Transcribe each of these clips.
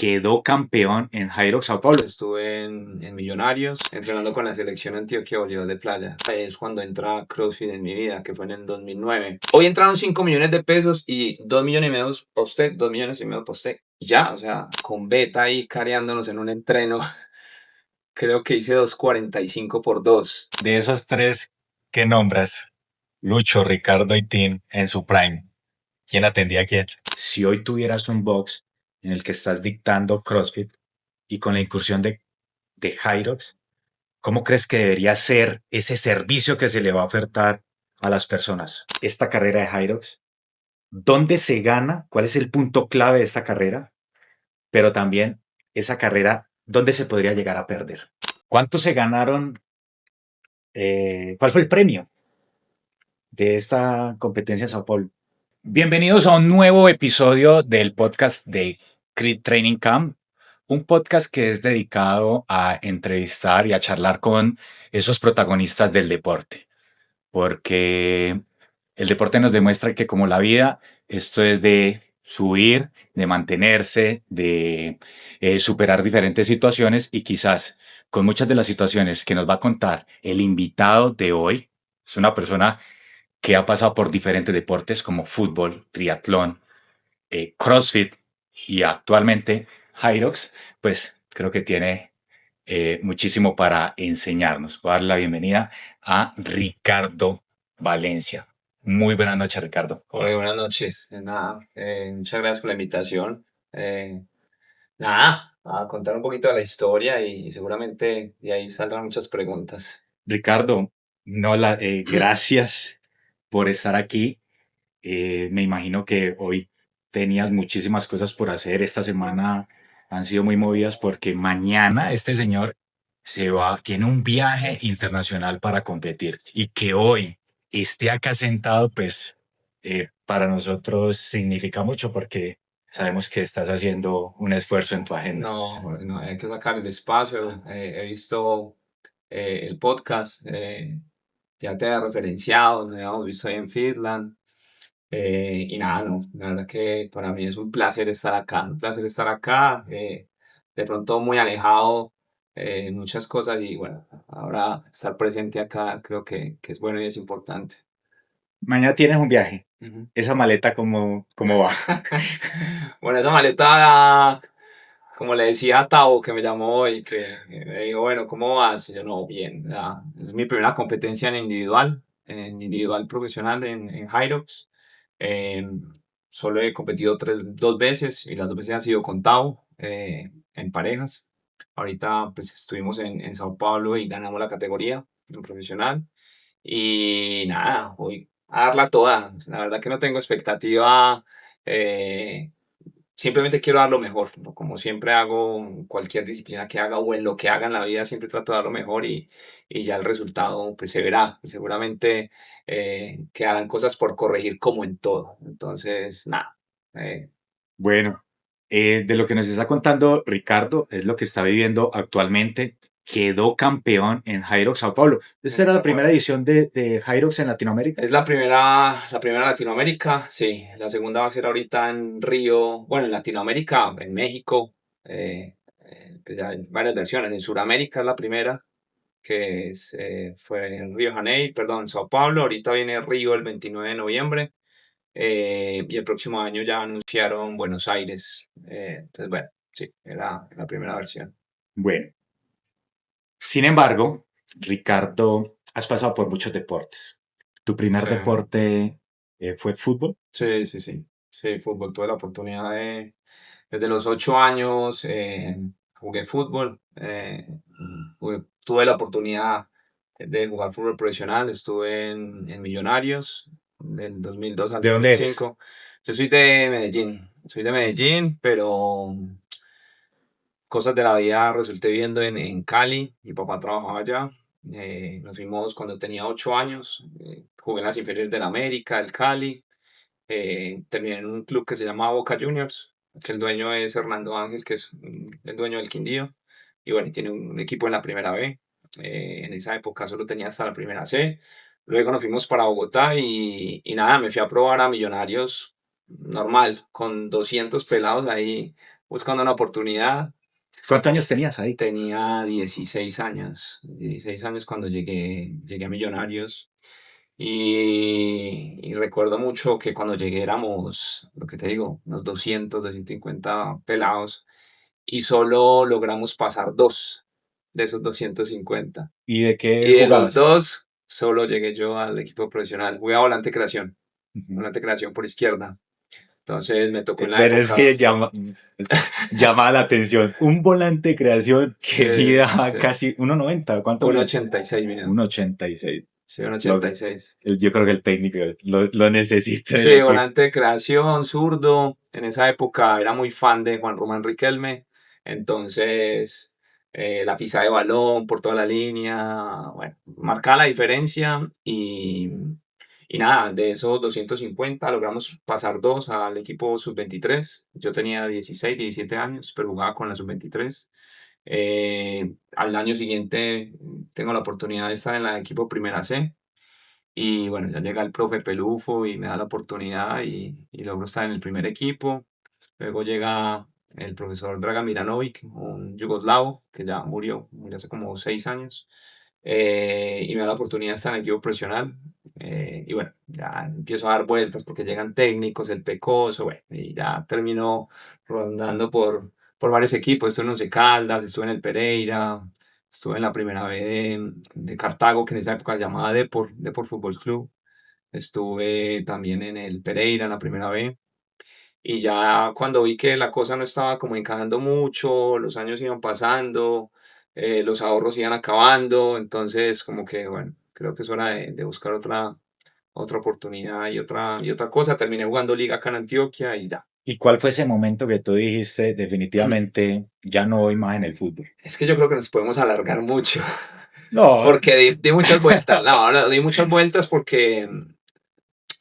quedó campeón en Jairo Sao Paulo. Estuve en Millonarios, entrenando con la selección Antioquia Bolívar de Playa. Es cuando entra CrossFit en mi vida, que fue en el 2009. Hoy entraron 5 millones de pesos y 2 millones y medio posté, 2 millones y medio posté. Y ya, o sea, con Beta ahí careándonos en un entreno, creo que hice 2.45 por 2. De esos tres que nombras, Lucho, Ricardo y Tim en su prime, ¿quién atendía a quién? Si hoy tuvieras un box en el que estás dictando CrossFit y con la incursión de Hyrox, ¿cómo crees que debería ser ese servicio que se le va a ofertar a las personas? Esta carrera de Hyrox, ¿dónde se gana? ¿Cuál es el punto clave de esta carrera? Pero también esa carrera, ¿dónde se podría llegar a perder? ¿Cuánto se ganaron? ¿Cuál fue el premio de esta competencia en Sao Paulo? Bienvenidos a un nuevo episodio del podcast de Crit Training Camp, un podcast que es dedicado a entrevistar y a charlar con esos protagonistas del deporte, porque el deporte nos demuestra que como la vida, esto es de subir, de mantenerse, de superar diferentes situaciones y quizás con muchas de las situaciones que nos va a contar el invitado de hoy, es una persona que ha pasado por diferentes deportes como fútbol, triatlón, CrossFit y actualmente Hyrox, pues creo que tiene muchísimo para enseñarnos. Voy a darle la bienvenida a Ricardo Valencia. Muy buenas noches, Ricardo. Hola, buenas noches. Nada, muchas gracias por la invitación. Nada, a contar un poquito de la historia y seguramente de ahí saldrán muchas preguntas. Ricardo, no, gracias por estar aquí. Me imagino que hoy tenías muchísimas cosas por hacer. Esta semana han sido muy movidas porque mañana este señor tiene un viaje internacional para competir y que hoy esté acá sentado, pues para nosotros significa mucho porque sabemos que estás haciendo un esfuerzo en tu agenda. No, hay que sacar el espacio. He visto el podcast, ya te he referenciado, nos habíamos visto ahí en Finland. Y nada, no, la verdad que para mí es un placer estar acá, un placer estar acá, de pronto muy alejado en muchas cosas y bueno, ahora estar presente acá creo que es bueno y es importante. Mañana tienes un viaje. Ujú. Esa maleta, ¿cómo va? Bueno, esa maleta, como le decía a Tao que me llamó hoy, que me dijo, bueno, ¿cómo vas? Y yo, no, bien, ya, es mi primera competencia en individual profesional en Hyrox. Eh, Solo he competido dos veces y las dos veces han sido con Tao, en parejas. Ahorita pues estuvimos en Sao Paulo y ganamos la categoría en profesional. Y nada, voy a darla toda. La verdad que no tengo expectativa. eh, Simplemente quiero dar lo mejor, ¿no? Como siempre hago en cualquier disciplina que haga o en lo que haga en la vida, siempre trato de dar lo mejor y ya el resultado pues se verá. Seguramente quedarán cosas por corregir como en todo. Entonces, nada. eh, Bueno, de lo que nos está contando Ricardo es lo que está viviendo actualmente. Quedó campeón en Hyrox Sao Paulo. Esta era la Sao primera Paulo. edición de Hyrox en Latinoamérica. Es la primera Latinoamérica, sí. La segunda va a ser ahorita en Río, bueno, en Latinoamérica, en México, pues ya hay varias versiones. En Sudamérica es la primera, fue en Río de Janeiro, perdón, Sao Paulo. Ahorita viene Río el 29 de noviembre. Y el próximo año ya anunciaron Buenos Aires. Entonces, bueno, sí, era la primera versión. Bueno, sin embargo, Ricardo, has pasado por muchos deportes. Tu primer Sí, deporte fue fútbol. sí, sí, sí. Sí, fútbol. Tuve la oportunidad desde los 8 años, jugué fútbol. Tuve la oportunidad de jugar fútbol profesional. Estuve en Millonarios del 2002 al ¿De dónde eres? 2005. Yo soy de Medellín. Soy de Medellín, pero cosas de la vida resulté viviendo en Cali. Mi papá trabajaba allá. Nos fuimos cuando tenía 8 años. Jugué en las inferiores del América, del Cali. Terminé en un club que se llama Boca Juniors, que el dueño es Hernando Ángel, que es el dueño del Quindío. Y bueno, tiene un equipo en la primera B. En esa época solo tenía hasta la primera C. Luego nos fuimos para Bogotá y nada, me fui a probar a Millonarios normal, con 200 pelados ahí buscando una oportunidad. ¿Cuántos años tenías ahí? Tenía 16 años cuando llegué a Millonarios. Y recuerdo mucho que cuando llegué éramos, lo que te digo, unos 250 pelados y solo logramos pasar dos de esos 250. ¿Y de qué Y de los jugabas? dos, solo llegué yo al equipo profesional. Jugué a Ujú. volante creación por izquierda. Entonces me tocó en la Pero es época. que llama la atención. Un volante de creación Sí, que mida sí. casi 1,90. ¿Cuánto Un mide? 86 mira. 1,86. Sí, un Lo- 86. yo creo que el técnico lo necesita en el Sí, equipo. volante de creación, zurdo. En esa época era muy fan de Juan Román Riquelme. Entonces, la pisa de balón por toda la línea, bueno, marcaba la diferencia y nada, de esos 250 logramos pasar dos al equipo sub-23. Yo tenía 16, 17 años, pero jugaba con la sub-23. Al año siguiente tengo la oportunidad de estar en el equipo Primera C. Y bueno, ya llega el profe Pelufo y me da la oportunidad y logro estar en el primer equipo. Luego llega el profesor Dragan Miranovic, un yugoslavo que ya murió hace como 6 años. Y me da la oportunidad de estar en el equipo profesional. Y bueno, ya empiezo a dar vueltas porque llegan técnicos, el Pecoso, bueno, y ya termino rondando por varios equipos. Estuve en Once Caldas, estuve en el Pereira, estuve en la primera B de Cartago, que en esa época se llamaba Depor Fútbol Club. Estuve también en el Pereira, en la primera B. Y ya cuando vi que la cosa no estaba como encajando mucho, los años iban pasando, los ahorros iban acabando, entonces como que, bueno, creo que es hora de buscar otra oportunidad y otra cosa. Terminé jugando liga acá en Antioquia y ya. ¿Y cuál fue ese momento que tú dijiste definitivamente ya no voy más en el fútbol? Es que yo creo que nos podemos alargar mucho, No. porque di muchas vueltas. No, no, di muchas vueltas porque,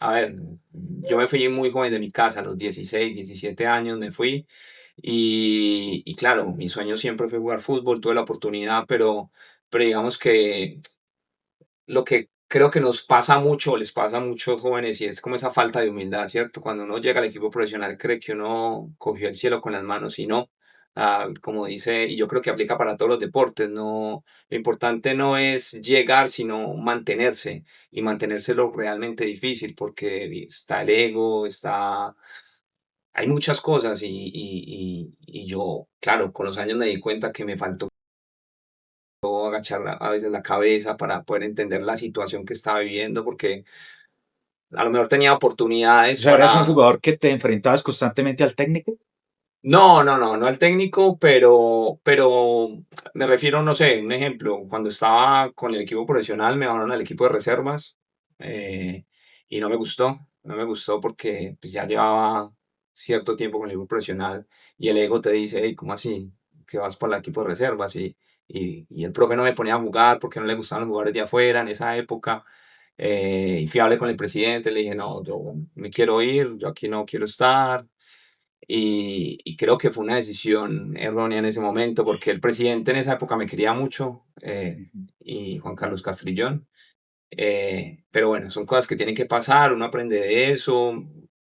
a ver, yo me fui muy joven de mi casa, a los 16, 17 años me fui. Y claro, mi sueño siempre fue jugar fútbol, tuve la oportunidad, pero digamos que lo que creo que nos pasa mucho, les pasa a muchos jóvenes, y es como esa falta de humildad, ¿cierto? Cuando uno llega al equipo profesional cree que uno cogió el cielo con las manos y no. Como dice, y yo creo que aplica para todos los deportes, no, lo importante no es llegar, sino mantenerse, y mantenerse lo realmente difícil, porque está el ego, hay muchas cosas y yo, claro, con los años me di cuenta que me faltó agachar a veces la cabeza para poder entender la situación que estaba viviendo, porque a lo mejor tenía O oportunidades sea, eras un para. jugador que te enfrentabas constantemente al técnico. No, no, no, no al técnico, pero me refiero, no sé, un ejemplo, cuando estaba con el equipo profesional me mandaron al equipo de reservas, eh, y no me gustó porque pues, ya llevaba cierto tiempo con el equipo profesional y el ego te dice, hey, ¿cómo así? Que vas para el equipo de reservas y el profe no me ponía a jugar porque no le gustaban los jugadores de afuera en esa época. Y fui a hablar con el presidente, le dije, no, yo me quiero ir, yo aquí no quiero estar. Y creo que fue una decisión errónea en ese momento, porque el presidente en esa época me quería mucho, Ujú. y Juan Carlos Castrillón. Pero bueno, son cosas que tienen que pasar, uno aprende de eso.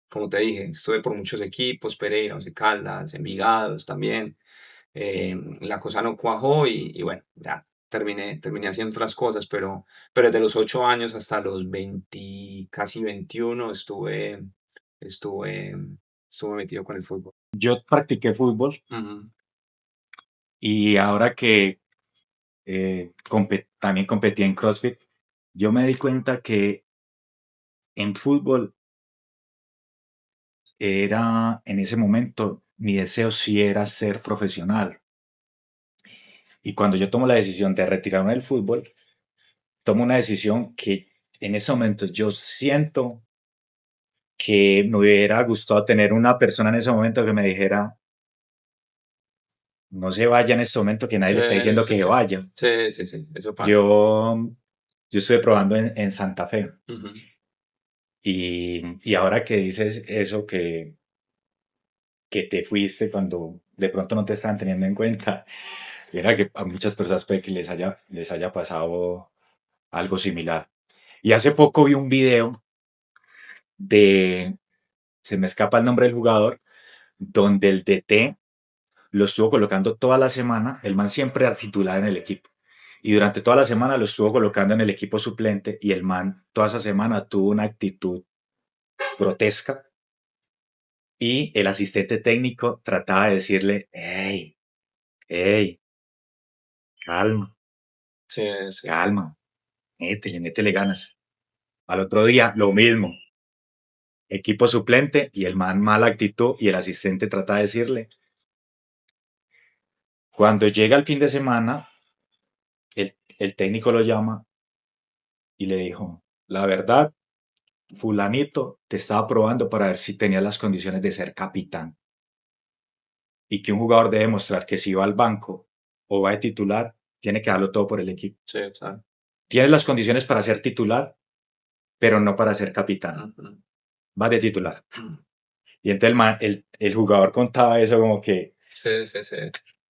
Como te dije, estuve por muchos equipos, Pereira, Once Caldas, Envigados también. La cosa no cuajó y bueno, ya terminé haciendo otras cosas, pero desde los 8 años hasta los 20, casi 21, estuve, estuve metido con el fútbol. Yo practiqué fútbol Ujú. y ahora que también competí en CrossFit, yo me di cuenta que en fútbol era, en ese momento, mi deseo sí era ser profesional. Y cuando yo tomo la decisión de retirarme del fútbol, tomo una decisión que en ese momento yo siento que me hubiera gustado tener una persona en ese momento que me dijera, no se vaya en este momento, que nadie Sí, le está diciendo sí, que se sí. vaya. Sí, sí, sí, eso pasa. Yo, yo estuve probando en Santa Fe Ujú. y ahora que dices eso, que te fuiste cuando de pronto no te están teniendo en cuenta, era que a muchas personas puede que les haya pasado algo similar. Y hace poco vi un video de, se me escapa el nombre del jugador, donde el DT lo estuvo colocando toda la semana, el man siempre era titular en el equipo. Y durante toda la semana lo estuvo colocando en el equipo suplente y el man toda esa semana tuvo una actitud grotesca y el asistente técnico trataba de decirle, hey, hey, calma, Sí, sí, sí. calma, métele ganas. Al otro día, lo mismo, equipo suplente y el man mala actitud y el asistente trata de decirle. Cuando llega el fin de semana, el técnico lo llama y le dijo, la verdad, fulanito te estaba probando para ver si tenía las condiciones de ser capitán y que un jugador debe mostrar que si va al banco o va de titular, tiene que darlo todo por el equipo. Sí, claro. Tienes las condiciones para ser titular, pero no para ser capitán. Ujú. Vas de titular. Y entonces el jugador contaba eso como que Sí, sí, sí.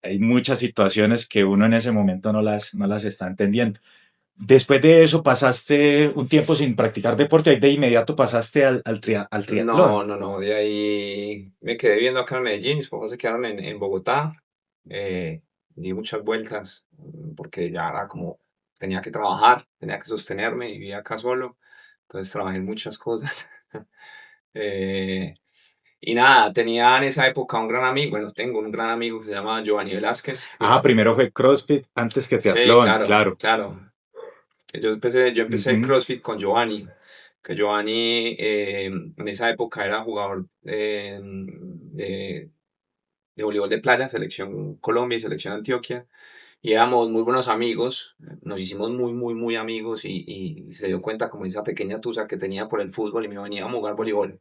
hay muchas situaciones que uno en ese momento no las está entendiendo. Después de eso pasaste un tiempo sin practicar deporte y de inmediato pasaste al No, triatlón. no, no. De ahí me quedé viviendo acá en Medellín. Mis papás se quedaron en Bogotá. eh, Di muchas vueltas porque ya era como, tenía que trabajar, tenía que sostenerme y vivía acá solo. Entonces trabajé en muchas cosas. Eh, y nada, tenía en esa época un gran amigo, bueno, tengo un gran amigo que se llama Giovanni Velázquez, Ah, que primero fue CrossFit antes que sí, triatlón, claro, claro. claro. Yo empecé el Ujú. CrossFit con Giovanni, que Giovanni en esa época era jugador de voleibol de playa, selección Colombia y selección Antioquia, y éramos muy buenos amigos, nos hicimos muy, muy, muy amigos y se dio cuenta como esa pequeña tusa que tenía por el fútbol y me venía a jugar voleibol.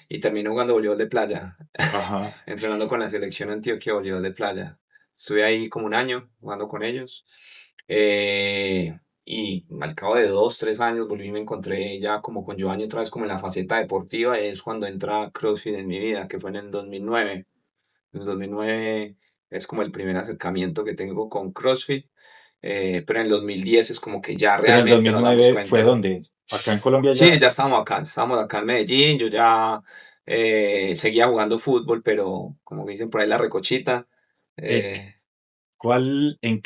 Y terminé jugando voleibol de playa, Ajá. entrenando con la selección Antioquia de voleibol de playa. Estuve ahí como un año jugando con ellos. Y al cabo de 2, 3 años volví y me encontré ya como con Giovanni otra vez como en la faceta deportiva. Y es cuando entra CrossFit en mi vida, que fue en el 2009. En el 2009 es como el primer acercamiento que tengo con CrossFit. Pero en el 2010 es como que ya Pero en el realmente nos damos 2009 fue cuenta. donde, acá en Colombia Sí, ya, ya estábamos acá en Medellín, yo ya seguía jugando fútbol, pero como que dicen por ahí la recochita. eh, eh, ¿en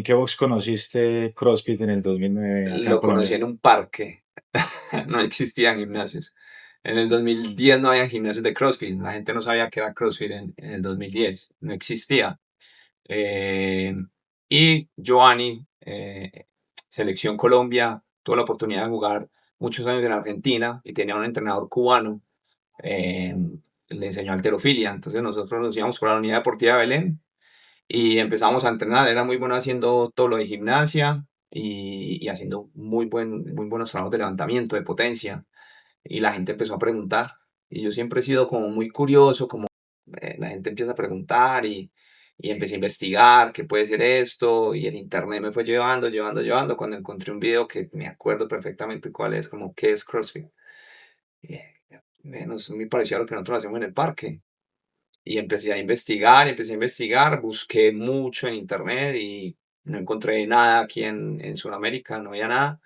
qué box conociste CrossFit en el 2009 acá en lo conocí Colombia? en un parque, no existían gimnasios. En el 2010 no había gimnasios de CrossFit, la gente no sabía que era CrossFit en el 2010, no existía. Eh, y Giovanni, Selección Colombia, tuvo la oportunidad de jugar muchos años en Argentina y tenía un entrenador cubano. eh, Le enseñó halterofilia. Entonces nosotros nos íbamos por la unidad deportiva de Belén y empezamos a entrenar. Era muy bueno haciendo todo lo de gimnasia y haciendo muy buenos trabajos de levantamiento, de potencia. Y la gente empezó a preguntar. Y yo siempre he sido como muy curioso, como la gente empieza a preguntar y empecé a investigar qué puede ser esto. Y el internet me fue llevando, llevando, llevando. Cuando encontré un video que me acuerdo perfectamente cuál es, como qué es CrossFit. Y, me pareció lo que nosotros hacemos en el parque. Y empecé a investigar, busqué mucho en internet y no encontré nada aquí en Sudamérica, no había nada.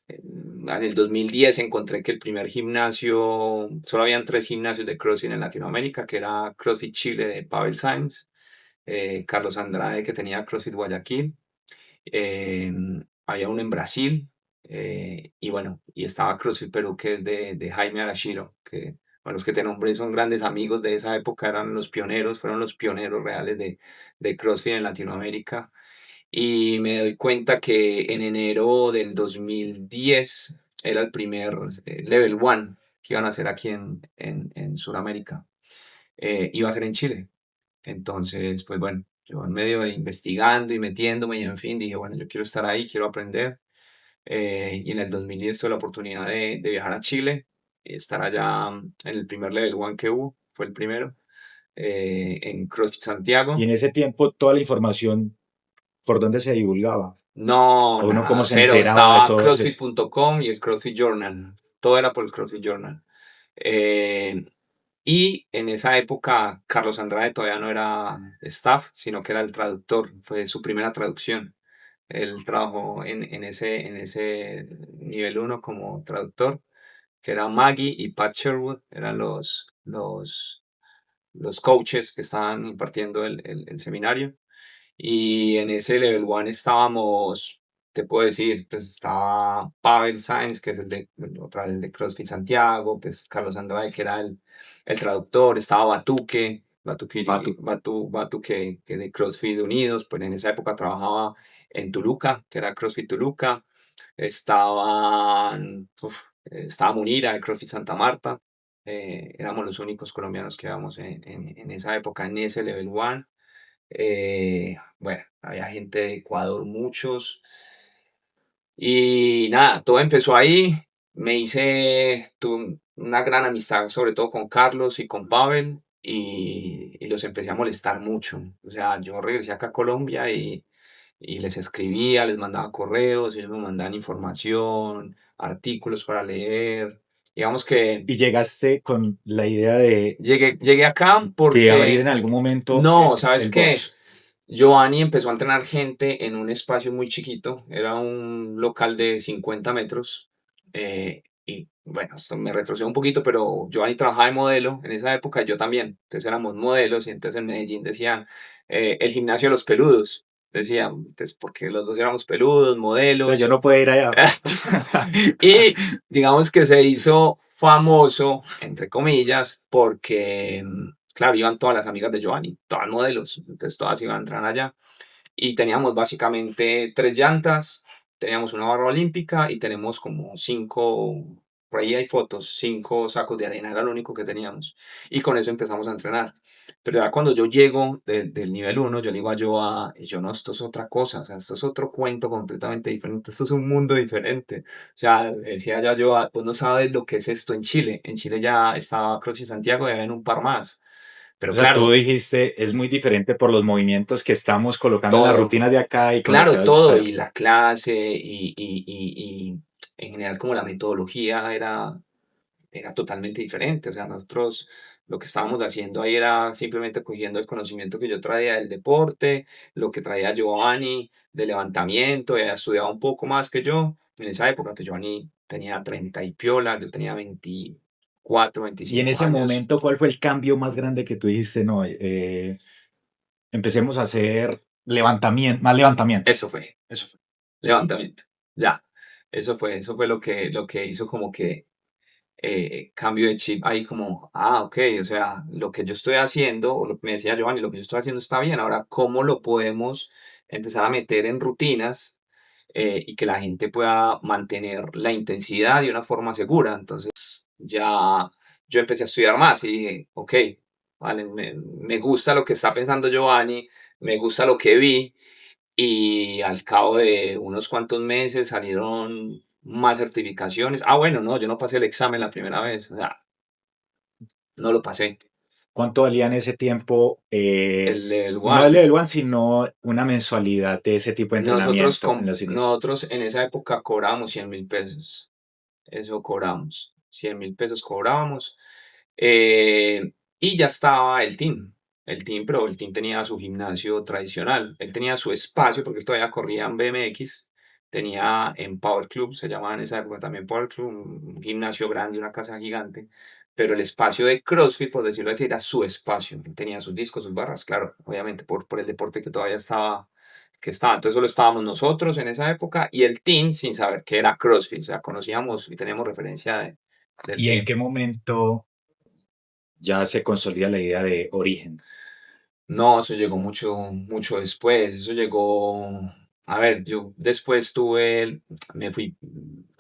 En el 2010 encontré que el primer gimnasio, solo habían 3 gimnasios de CrossFit en Latinoamérica, que era CrossFit Chile de Pavel Sainz, Carlos Andrade que tenía CrossFit Guayaquil, eh, había uno en Brasil, y bueno, y estaba CrossFit Perú, que es de Jaime Arashiro, que bueno, los que te nombré son grandes amigos de esa época, eran los pioneros, fueron los pioneros reales de CrossFit en Latinoamérica. Y me doy cuenta que en enero del 2010 era el primer Level One que iban a hacer aquí en Sudamérica. Iba a ser en Chile. Entonces, pues bueno, yo en medio de investigando y metiéndome y en fin, dije, bueno, yo quiero estar ahí, quiero aprender. Y en el 2010 tuve la oportunidad de viajar a Chile y estar allá en el primer Level One que hubo, fue el primero, en CrossFit Y Santiago. en ese tiempo toda la información, ¿por dónde se divulgaba? No, ¿O uno cómo nada, se cero. enteraba de Estaba todo eso? CrossFit.com y el CrossFit Journal. Todo era por el CrossFit Journal. Eh, y en esa época, Carlos Andrade todavía no era staff, sino que era el traductor. Fue su primera traducción. Él trabajó en ese nivel uno como traductor, que era Maggie y Pat Sherwood, eran los coaches que estaban impartiendo el seminario. Y en ese Level 1 estábamos, te puedo decir, pues estaba Pavel Sainz, que es el de CrossFit Santiago, pues Carlos Andrade, que era el traductor, estaba Batu. Batu que de CrossFit Unidos, pues en esa época trabajaba en Toluca, que era CrossFit Toluca, estaba Munira de CrossFit Santa Marta, éramos los únicos colombianos que íbamos en esa época en ese Level 1. Bueno, había gente de Ecuador, muchos. Y nada, todo empezó ahí. Tuve una gran amistad, sobre todo con Carlos y con Pavel, y los empecé a molestar mucho. O sea, yo regresé acá a Colombia y les escribía, les mandaba correos, ellos me mandaban información, artículos para leer. Digamos que Y llegaste con la idea llegué acá de abrir porque en algún momento no, ¿sabes el qué? box. Giovanni empezó a entrenar gente en un espacio muy chiquito, era un local de 50 metros. Y bueno, esto me retrocedo un poquito, pero Giovanni trabajaba de modelo en esa época, y yo también. Entonces éramos modelos y entonces en Medellín decían el gimnasio de los peludos. Decían, entonces, porque los dos éramos peludos, O sea, yo modelos. no puedo ir allá. Y digamos que se hizo famoso, entre comillas, porque, claro, iban todas las amigas de Giovanni, todas modelos, entonces todas iban a entrar allá. Y teníamos básicamente 3 llantas, teníamos una barra olímpica y tenemos como 5, por ahí hay fotos, 5 sacos de arena, era lo único que teníamos. Y con eso empezamos a entrenar. Pero ya cuando yo llego del nivel 1, yo le digo a Joa, y yo no, esto es otra cosa, o sea, esto es otro cuento completamente diferente, esto es un mundo diferente. O sea, decía ya Joa, pues no sabes lo que es esto en Chile. En Chile ya estaba CrossFit Santiago y había un par más. O Pero sea, tú claro, dijiste, es muy diferente por los movimientos que estamos colocando en las todo. rutinas de acá y con lo que Claro, va a todo, usar. y la clase, y en general como la metodología era totalmente diferente. O sea, nosotros lo que estábamos haciendo ahí era simplemente cogiendo el conocimiento que yo traía del deporte, lo que traía Giovanni de levantamiento, había estudiado un poco más que yo. En esa época que Giovanni tenía 30 y piola, yo tenía 24, Y en 25 ese años. momento, ¿cuál fue el cambio más grande que tú dijiste? No, empecemos a hacer levantamiento, más levantamiento. Eso fue, levantamiento. Ya, eso fue lo que hizo como que cambio de chip ahí como, ok, o sea, lo que yo estoy haciendo, o lo que me decía Giovanni, lo que yo estoy haciendo está bien, ahora, ¿cómo lo podemos empezar a meter en rutinas y que la gente pueda mantener la intensidad de una forma segura? Entonces, ya yo empecé a estudiar más y dije, ok, vale, me gusta lo que está pensando Giovanni, me gusta lo que vi, y al cabo de unos cuantos meses salieron más certificaciones. Bueno, no, yo no pasé el examen la primera vez, o sea, no lo pasé. ¿Cuánto valía en ese tiempo? El No el One. level one, sino una mensualidad de ese tipo de entrenamiento en los inicios. Nosotros en esa época cobrábamos 100.000 pesos. Eso cobramos. 100.000 pesos cobrábamos. Y ya estaba el team. Pero el team tenía su gimnasio tradicional. Él tenía su espacio porque él todavía corría en BMX. Tenía en Power Club, se llamaba en esa época también Power Club, un gimnasio grande, una casa gigante. Pero el espacio de CrossFit, por decirlo así, era su espacio. Él tenía sus discos, sus barras, claro, obviamente por el deporte que todavía estaba que estaba. Entonces solo estábamos nosotros en esa época y el team sin saber que era CrossFit. O sea, conocíamos y teníamos referencia del ¿Y en team. qué momento ya se consolida la idea de origen? No, eso llegó mucho, mucho después. Eso llegó. A ver, yo después me fui,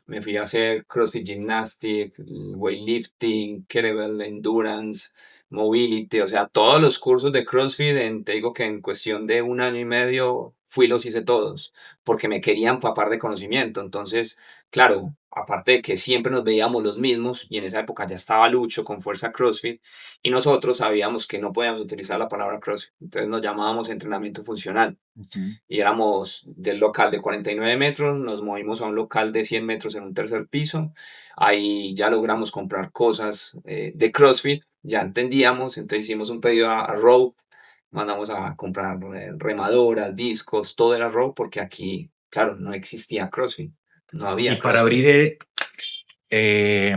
me fui a hacer CrossFit Gymnastic, weightlifting, kettlebell endurance, mobility, o sea, todos los cursos de CrossFit, te digo que en cuestión de un año y medio los hice todos, porque me querían empapar de conocimiento. Entonces, claro, aparte de que siempre nos veíamos los mismos, y en esa época ya estaba Lucho con Fuerza CrossFit, y nosotros sabíamos que no podíamos utilizar la palabra CrossFit, entonces nos llamábamos entrenamiento funcional Ujú. y éramos del local de 49 metros, nos movimos a un local de 100 metros en un tercer piso, ahí ya logramos comprar cosas de CrossFit, ya entendíamos, entonces hicimos un pedido a Rogue, mandamos a comprar remadoras, discos, todo era Rogue porque aquí, claro, no existía CrossFit, no Y había para CrossFit. abrir eh,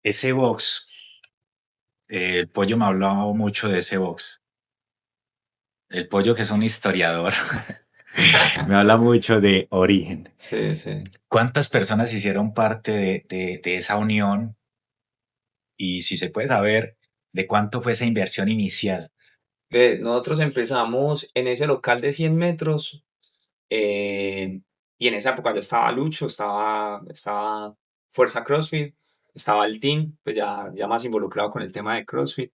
ese box, El pollo me ha hablado mucho de ese box. El pollo, que es un historiador, me habla mucho de Origen. Sí, sí. ¿Cuántas personas hicieron parte de esa unión? Y si se puede saber, ¿de cuánto fue esa inversión inicial? Nosotros empezamos en ese local de 100 metros. Y en esa época ya estaba Lucho, estaba Fuerza CrossFit, estaba el team, pues ya más involucrado con el tema de CrossFit,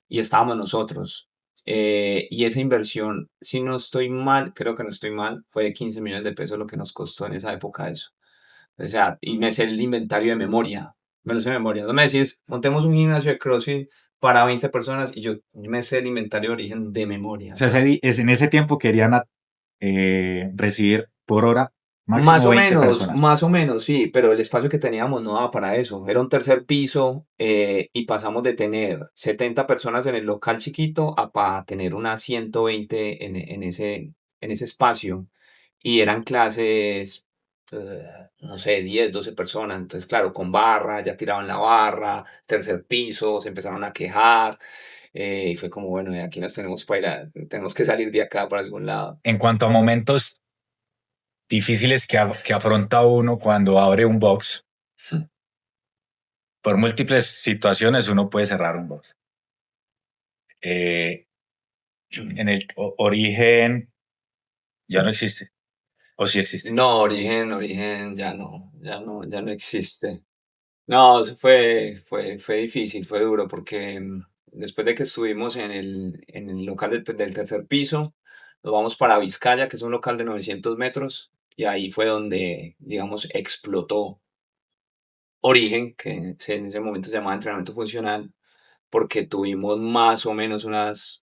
y estábamos nosotros. Y esa inversión, si no estoy mal, creo que no estoy mal, fue de 15 millones de pesos lo que nos costó en esa época eso. O sea, y me sé el inventario de memoria, me lo sé de memoria. No me decís, montemos un gimnasio de CrossFit para 20 personas y yo me sé el inventario de origen de memoria. O O sea, sea, en ese tiempo querían recibir por hora máximo 20 personas. Más o menos, sí, pero el espacio que teníamos no daba para eso. Era un tercer piso y pasamos de tener 70 personas en el local chiquito a tener unas 120 en ese espacio. Y eran clases, no sé, 10 12 personas. Entonces, claro, con barra, ya tiraban la barra, tercer piso, se empezaron a quejar. Y fue como, bueno, aquí nos tenemos para ir tenemos que salir de acá para algún lado. En cuanto a momentos difíciles que afronta uno cuando abre un box, por múltiples situaciones uno puede cerrar un box. Eh, en el origen ya no existe, o sí existe. No, origen ya no existe. No, eso fue difícil, fue duro, porque después de que estuvimos en el local del tercer piso, nos vamos para Vizcaya, que es un local de 900 metros, y ahí fue donde, digamos, explotó Origen, que en ese momento se llamaba entrenamiento funcional, porque tuvimos más o menos unas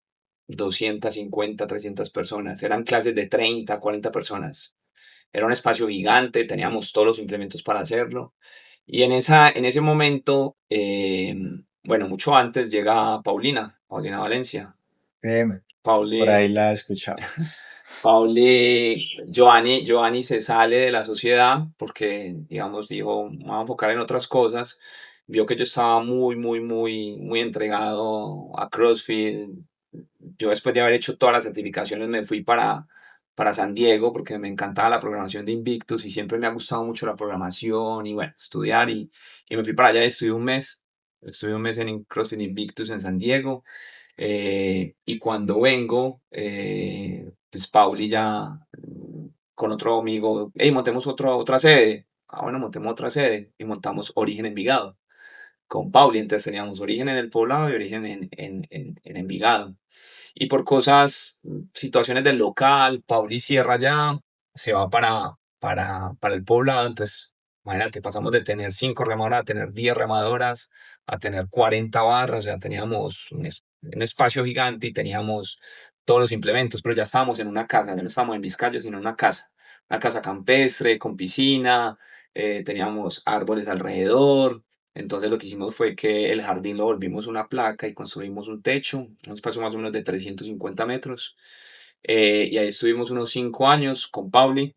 250 300 personas. Eran clases de 30 40 personas. Era un espacio gigante, teníamos todos los implementos para hacerlo. Y en ese momento, bueno, mucho antes llega Paulina Valencia. Eh, por Pauli, ahí la he escuchado. Giovanni se sale de la sociedad porque, digamos, dijo, me voy a enfocar en otras cosas. Vio que yo estaba muy entregado a CrossFit. Yo después de haber hecho todas las certificaciones me fui para San Diego porque me encantaba la programación de Invictus y siempre me ha gustado mucho la programación y bueno, estudiar y me fui para allá y estuve un mes en CrossFit Invictus en San Diego. Y cuando vengo, pues Pauli ya con otro amigo, hey, montemos otra sede. Ah, bueno, montemos otra sede y montamos Origen Envigado con Pauli. Entonces teníamos Origen en el Poblado y Origen en Envigado. Y por cosas, situaciones del local, Pauli cierra ya, se va para el Poblado. Entonces, imagínate, pasamos de tener 5 remadoras a tener 10 remadoras, a tener 40 barras, o sea, teníamos un espacio gigante y teníamos todos los implementos, pero ya estábamos en una casa, ya no estábamos en Vizcaya, sino en una casa campestre, con piscina, teníamos árboles alrededor. Entonces lo que hicimos fue que el jardín lo volvimos una placa y construimos un techo, un espacio más o menos de 350 metros. Y ahí estuvimos unos 5 años con Pauli.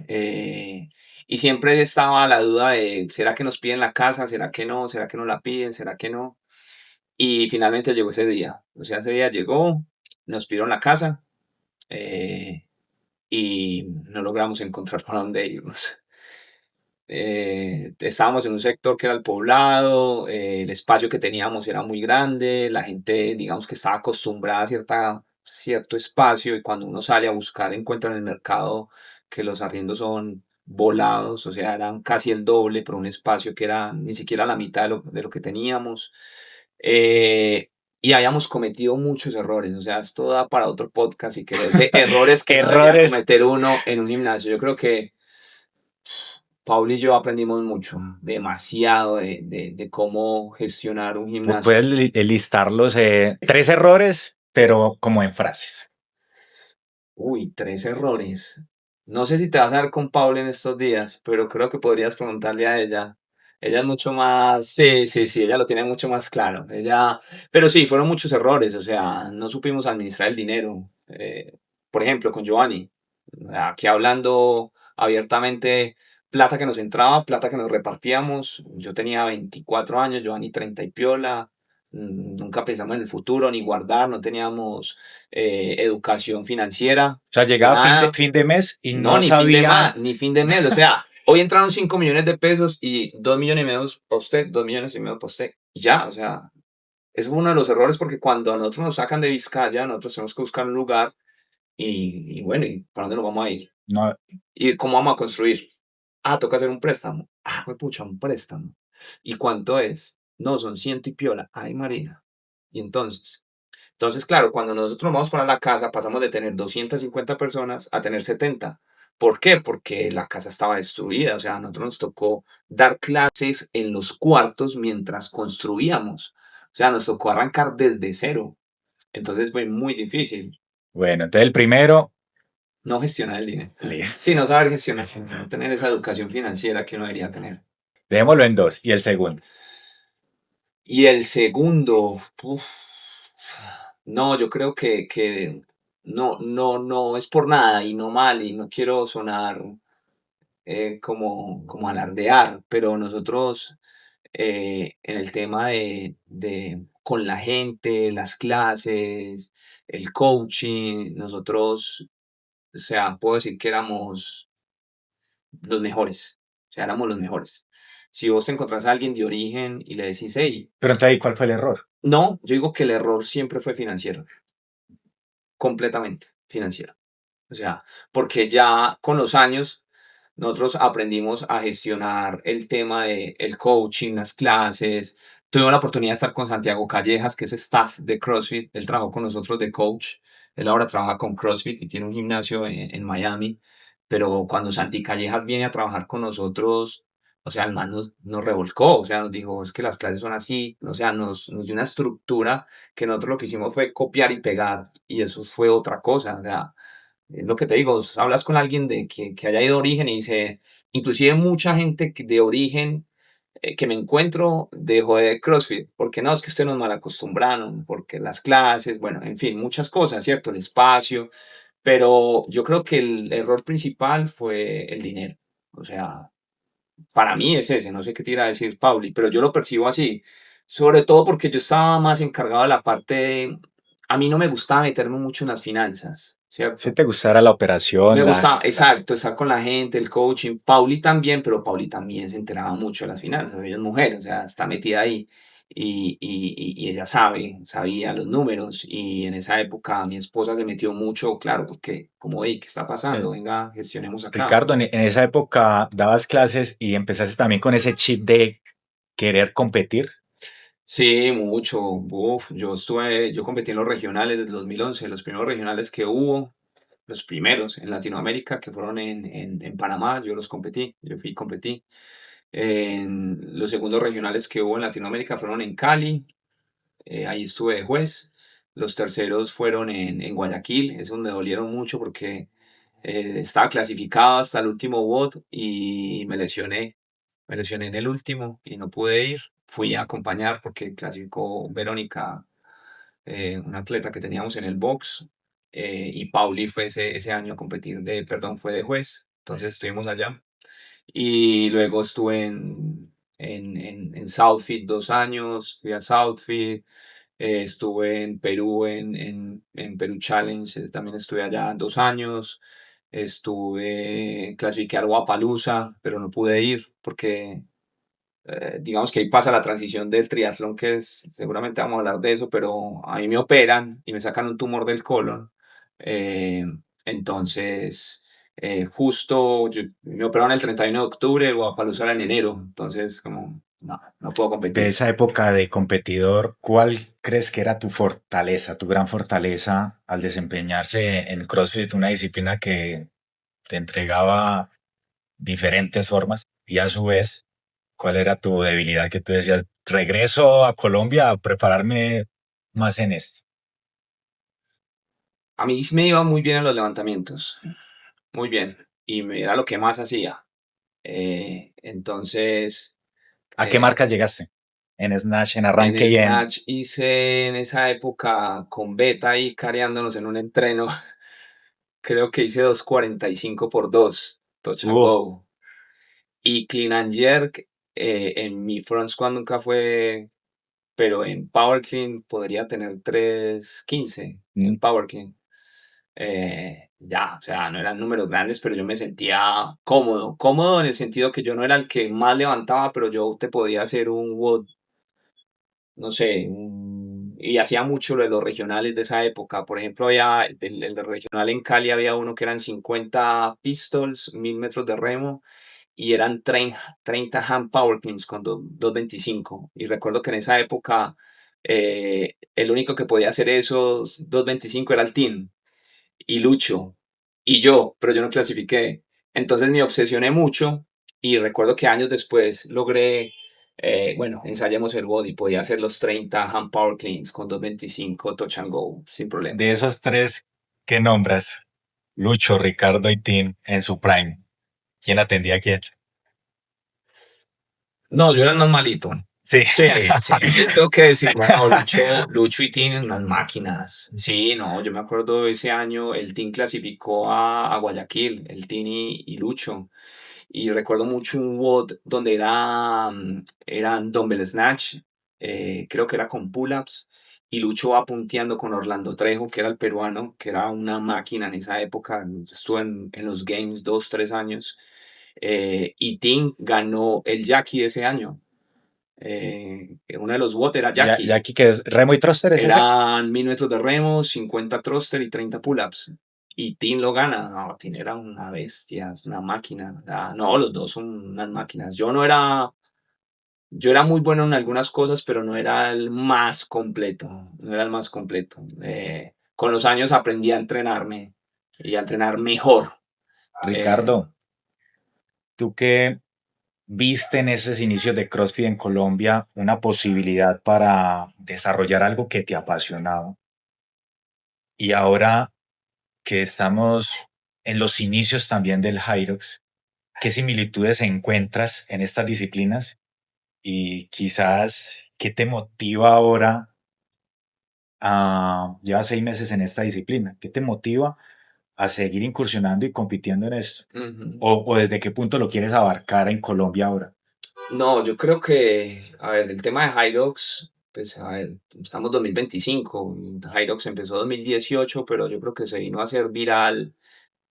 Y siempre estaba la duda de, ¿será que nos piden la casa? ¿Será que no? ¿Será que no la piden? ¿Será que no? Y finalmente llegó ese día. O sea, ese día llegó, nos pidieron la casa y no logramos encontrar para dónde irnos. Estábamos en un sector que era el poblado, el espacio que teníamos era muy grande, la gente, digamos que estaba acostumbrada a cierto espacio y cuando uno sale a buscar encuentra en el mercado que los arriendos son volados, o sea, eran casi el doble por un espacio que era ni siquiera la mitad de lo que teníamos. Eh, y habíamos cometido muchos errores, o sea, esto da para otro podcast y que de errores que no debería Errores. cometer uno en un gimnasio. Yo creo que Paul y yo aprendimos mucho, demasiado de cómo gestionar un gimnasio. Puedes listarlos, 3 errores, pero como en frases. Uy, 3 errores. No sé si te vas a dar con Paul en estos días, pero creo que podrías preguntarle a ella. Ella es mucho más, sí, ella lo tiene mucho más claro. Pero sí, fueron muchos errores, o sea, no supimos administrar el dinero. Por ejemplo, con Giovanni, aquí hablando abiertamente, plata que nos entraba, plata que nos repartíamos. Yo tenía 24 años, Giovanni 30 y piola. Nunca pensamos en el futuro, ni guardar, no teníamos educación financiera, O sea, llegaba nada. fin de mes y No, no ni fin de sabía. ni fin de mes. O sea, hoy entraron 5 millones de pesos y 2 millones y medio para usted, 2 millones y medio para usted. Y ya, o sea, eso fue uno de los errores porque cuando a nosotros nos sacan de Vizcaya, nosotros tenemos que buscar un lugar y bueno, ¿y para dónde nos vamos a ir? No, ¿Y cómo vamos a construir? Ah, toca hacer un préstamo. Ah, me pucha, un préstamo. ¿Y cuánto es? No, son ciento y piola. Ay, Marina. Y entonces, claro, cuando nosotros vamos para la casa, pasamos de tener 250 personas a tener 70. ¿Por qué? Porque la casa estaba destruida. O sea, a nosotros nos tocó dar clases en los cuartos mientras construíamos. O sea, nos tocó arrancar desde cero. Entonces fue muy difícil bueno, entonces el primero, no gestionar el dinero. listo. Sí, no saber gestionar, no tener esa educación financiera que uno debería tener. Dejémoslo en dos. Y el segundo. Y el segundo, no, yo creo que no es por nada y no mal y no quiero sonar como alardear, pero nosotros en el tema de con la gente, las clases, el coaching, nosotros, o sea, puedo decir que éramos los mejores, o sea, éramos los mejores. Si vos te encontrás a alguien de origen y le decís, hey, Pero entonces, ¿ahí cuál fue el error? no, yo digo que el error siempre fue financiero, completamente financiero. O sea, porque ya con los años nosotros aprendimos a gestionar el tema de el coaching, las clases. Tuve la oportunidad de estar con Santiago Callejas, que es staff de CrossFit. Él trabajó con nosotros de coach. Él ahora trabaja con CrossFit y tiene un gimnasio en Miami. Pero cuando Santi Callejas viene a trabajar con nosotros, o sea, el man nos revolcó. O sea, nos dijo, es que las clases son así. O sea, nos dio una estructura que nosotros lo que hicimos fue copiar y pegar. Y eso fue otra cosa. O sea, es lo que te digo, hablas con alguien que haya ido de origen y dice, inclusive mucha gente de origen que me encuentro dejó de CrossFit, porque no, es que usted nos mal acostumbraron, porque las clases, bueno, en fin, muchas cosas, ¿cierto? El espacio, pero yo creo que el error principal fue el dinero. O sea, para mí es ese, no sé qué te irá a decir Pauli, pero yo lo percibo así, sobre todo porque yo estaba más encargado de la parte de, a mí no me gustaba meterme mucho en las finanzas, Si ¿cierto? te gustara la Me operación, gustaba, exacto, estar con la gente, el coaching. Pauli también, pero Pauli también se enteraba mucho de las finanzas. Ella es mujer, o sea, está metida ahí. Y ella sabía los números. Y en esa época mi esposa se metió mucho, claro, porque como, hey, ¿qué está eh, pasando? Venga, gestionemos acá. Ricardo, en esa época dabas clases y empezaste también con ese chip de querer competir. Sí, mucho. Uf, yo competí en los regionales del 2011, los primeros regionales que hubo, los primeros en Latinoamérica, que fueron en Panamá, yo los competí, yo fui y competí. Los segundos regionales que hubo en Latinoamérica fueron en Cali, ahí estuve de juez. Los terceros fueron en Guayaquil, es donde dolieron mucho porque estaba clasificado hasta el último bot y me lesioné. Me lesioné en el último y no pude ir. Fui a acompañar porque clasificó Verónica, una atleta que teníamos en el box, y Pauli fue ese año a competir perdón, fue de juez. Entonces estuvimos allá. Y luego estuve en Southfield 2 años, fui a Southfield, estuve en Perú, en Perú Challenge, también estuve allá 2 años, clasifiqué al Wapalooza, pero no pude ir porque digamos que ahí pasa la transición del triatlón, que es, seguramente vamos a hablar de eso, pero a mí me operan y me sacan un tumor del colon. eh, entonces, justo me operaron el 31 de octubre, el Guadalajara era en enero, entonces como no puedo De competir. esa época de competidor, ¿cuál crees que era tu fortaleza, tu gran fortaleza al desempeñarse en CrossFit, una disciplina que te entregaba diferentes formas? Y a su vez, ¿cuál era tu debilidad que tú decías, regreso a Colombia a prepararme más en esto? A mí sí me iba muy bien en los levantamientos, muy bien, y era lo que más hacía. Entonces, ¿A qué eh, marcas llegaste? En Snatch, en en arranque y en... Snatch hice en esa época con Beta ahí careándonos en un entreno. Creo que hice 2:45 por 2 touch and Uh, go. Y clean and jerk, en mi front squat nunca fue pero en Power Clean podría tener 315 en Power Clean. Ya, o sea, no eran números grandes, pero yo me sentía cómodo. Cómodo en el sentido que yo no era el que más levantaba, pero yo te podía hacer un WOD, no sé, y hacía mucho lo de los regionales de esa época. Por ejemplo, había el regional en Cali, había uno que eran 50 pistols, 1000 metros de remo, y eran 30 hand power cleans con 225. Y recuerdo que en esa época el único que podía hacer esos 225 era el team y Lucho y yo, pero yo no clasifiqué. Entonces me obsesioné mucho y recuerdo que años después logré, bueno, ensayamos el body, podía hacer los 30 hand power cleans con 225 touch and go sin problema. De esos tres que nombras, Lucho, Ricardo y Tim en su prime, ¿quién atendía a quién? No, yo era el más malito. Sí. Sí, sí, tengo que decir, no, Lucho y Tin, unas máquinas. Sí, no, yo me acuerdo ese año, el Tin clasificó a Guayaquil, el Tin y Lucho. Y recuerdo mucho un WOD donde eran dumbbell snatch, creo que era con pull-ups, y Lucho va punteando con Orlando Trejo, que era el peruano, que era una máquina en esa época, estuvo en los Games 2, 3 años, y Tim ganó el Jackie de ese año. Uno de los WOD era Ya, ya Jackie. aquí que es Remo y Troster, ¿es ese? Eran 1000 metros de remo, 50 thruster y 30 pull-ups. Y Tim lo gana. No, Tim era una bestia, una máquina. No, los dos son unas máquinas. Yo era muy bueno en algunas cosas, pero no era el más completo. No era el más completo. Con los años aprendí a entrenarme y a entrenar mejor. Eh, Ricardo, tú que viste en esos inicios de CrossFit en Colombia una posibilidad para desarrollar algo que te apasionaba y ahora que estamos en los inicios también del Hyrox, ¿qué similitudes encuentras en estas disciplinas y quizás qué te motiva ahora a, llevas 6 meses en esta disciplina, qué te motiva a seguir incursionando y compitiendo en esto? ujú. O desde qué punto lo quieres abarcar en Colombia ahora? No, yo creo que, a ver, el tema de Hyrox, pues, a ver, estamos 2025, Hyrox empezó 2018, pero yo creo que se vino a hacer viral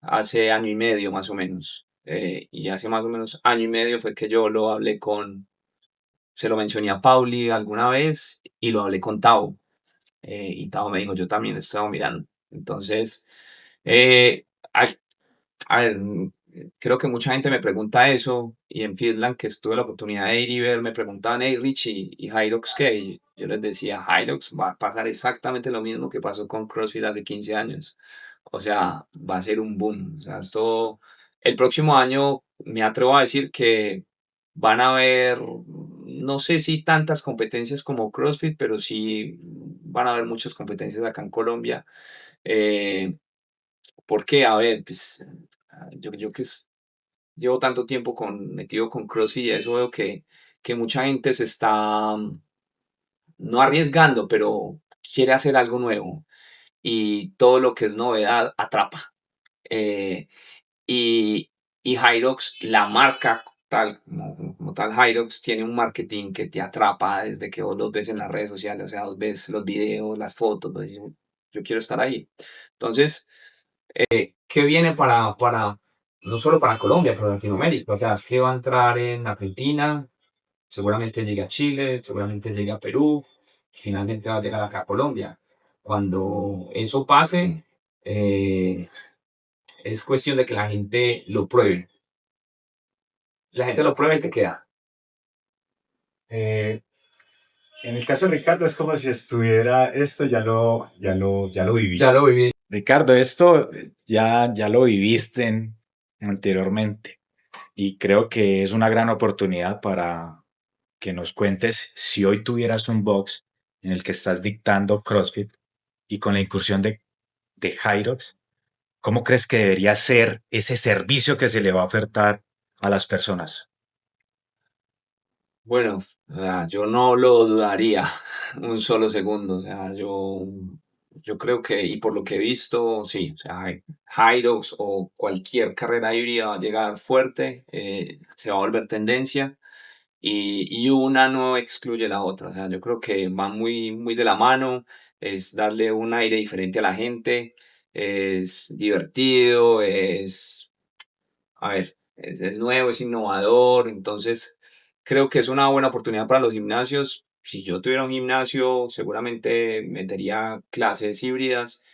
hace año y medio más o menos. Y hace más o menos año y medio fue que yo lo hablé se lo mencioné a Pauli alguna vez y lo hablé con Tao. Y Tao me dijo, yo también estaba mirando. Entonces, eh, a, a ver, creo que mucha gente me pregunta eso y en Finland, que estuve la oportunidad de ir y ver, me preguntaban, hey Richie, ¿y Hyrox qué? Y yo les decía, Hyrox va a pasar exactamente lo mismo que pasó con CrossFit hace 15 años. O sea, va a ser un boom. O sea, esto, el próximo año me atrevo a decir que van a haber, no sé si tantas competencias como CrossFit, pero sí van a haber muchas competencias acá en Colombia. Eh, Porque, a ver, pues yo que llevo tanto tiempo metido con CrossFit y eso veo que mucha gente se está no arriesgando, pero quiere hacer algo nuevo y todo lo que es novedad atrapa. Eh, y, y Hyrox, la marca tal, como tal Hyrox, tiene un marketing que te atrapa desde que vos los ves en las redes sociales, o sea, vos ves los videos, las fotos, vos dices, yo quiero estar ahí. Entonces, ¿qué viene no solo para Colombia, pero Latinoamérica? O sea, es que va a entrar en Argentina, seguramente llegue a Chile, seguramente llegue a Perú, y finalmente va a llegar acá a Colombia. Cuando eso pase, es cuestión de que la gente lo pruebe. La gente lo prueba y te queda. Eh, en el caso de Ricardo es como si estuviera, esto ya lo viví. Ya lo viví. Ricardo, esto ya lo viviste anteriormente y creo que es una gran oportunidad para que nos cuentes si hoy tuvieras un box en el que estás dictando CrossFit y con la incursión de Hyrox, ¿cómo crees que debería ser ese servicio que se le va a ofertar a las personas? Bueno, o sea, yo no lo dudaría un solo segundo. O sea, yo creo que, y por lo que he visto, sí, o sea, Hyrox o cualquier carrera híbrida va a llegar fuerte, se va a volver tendencia. y una no excluye la otra. O sea, yo creo que van muy, muy de la mano, es darle un aire diferente a la gente, es divertido, a ver, es nuevo, es innovador, entonces creo que es una buena oportunidad para los gimnasios. Si yo tuviera un gimnasio, seguramente metería clases híbridas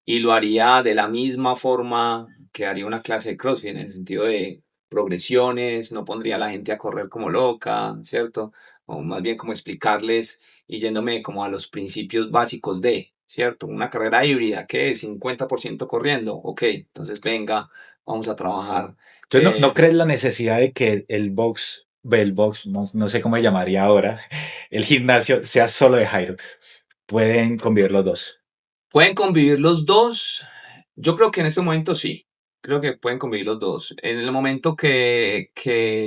y lo haría de la misma forma que haría una clase de CrossFit, en el sentido de progresiones, no pondría a la gente a correr como loca, ¿cierto? O más bien como explicarles y yéndome como a los principios básicos de, ¿cierto? Una carrera híbrida, ¿qué es? 50% corriendo, ok, entonces venga, vamos a trabajar. Entonces, ¿no crees la necesidad de que el box, no sé cómo se llamaría ahora, el gimnasio sea solo de Hyrox? Pueden convivir los dos. ¿Pueden convivir los dos? Yo creo que en este momento sí. Creo que pueden convivir los dos. En el momento que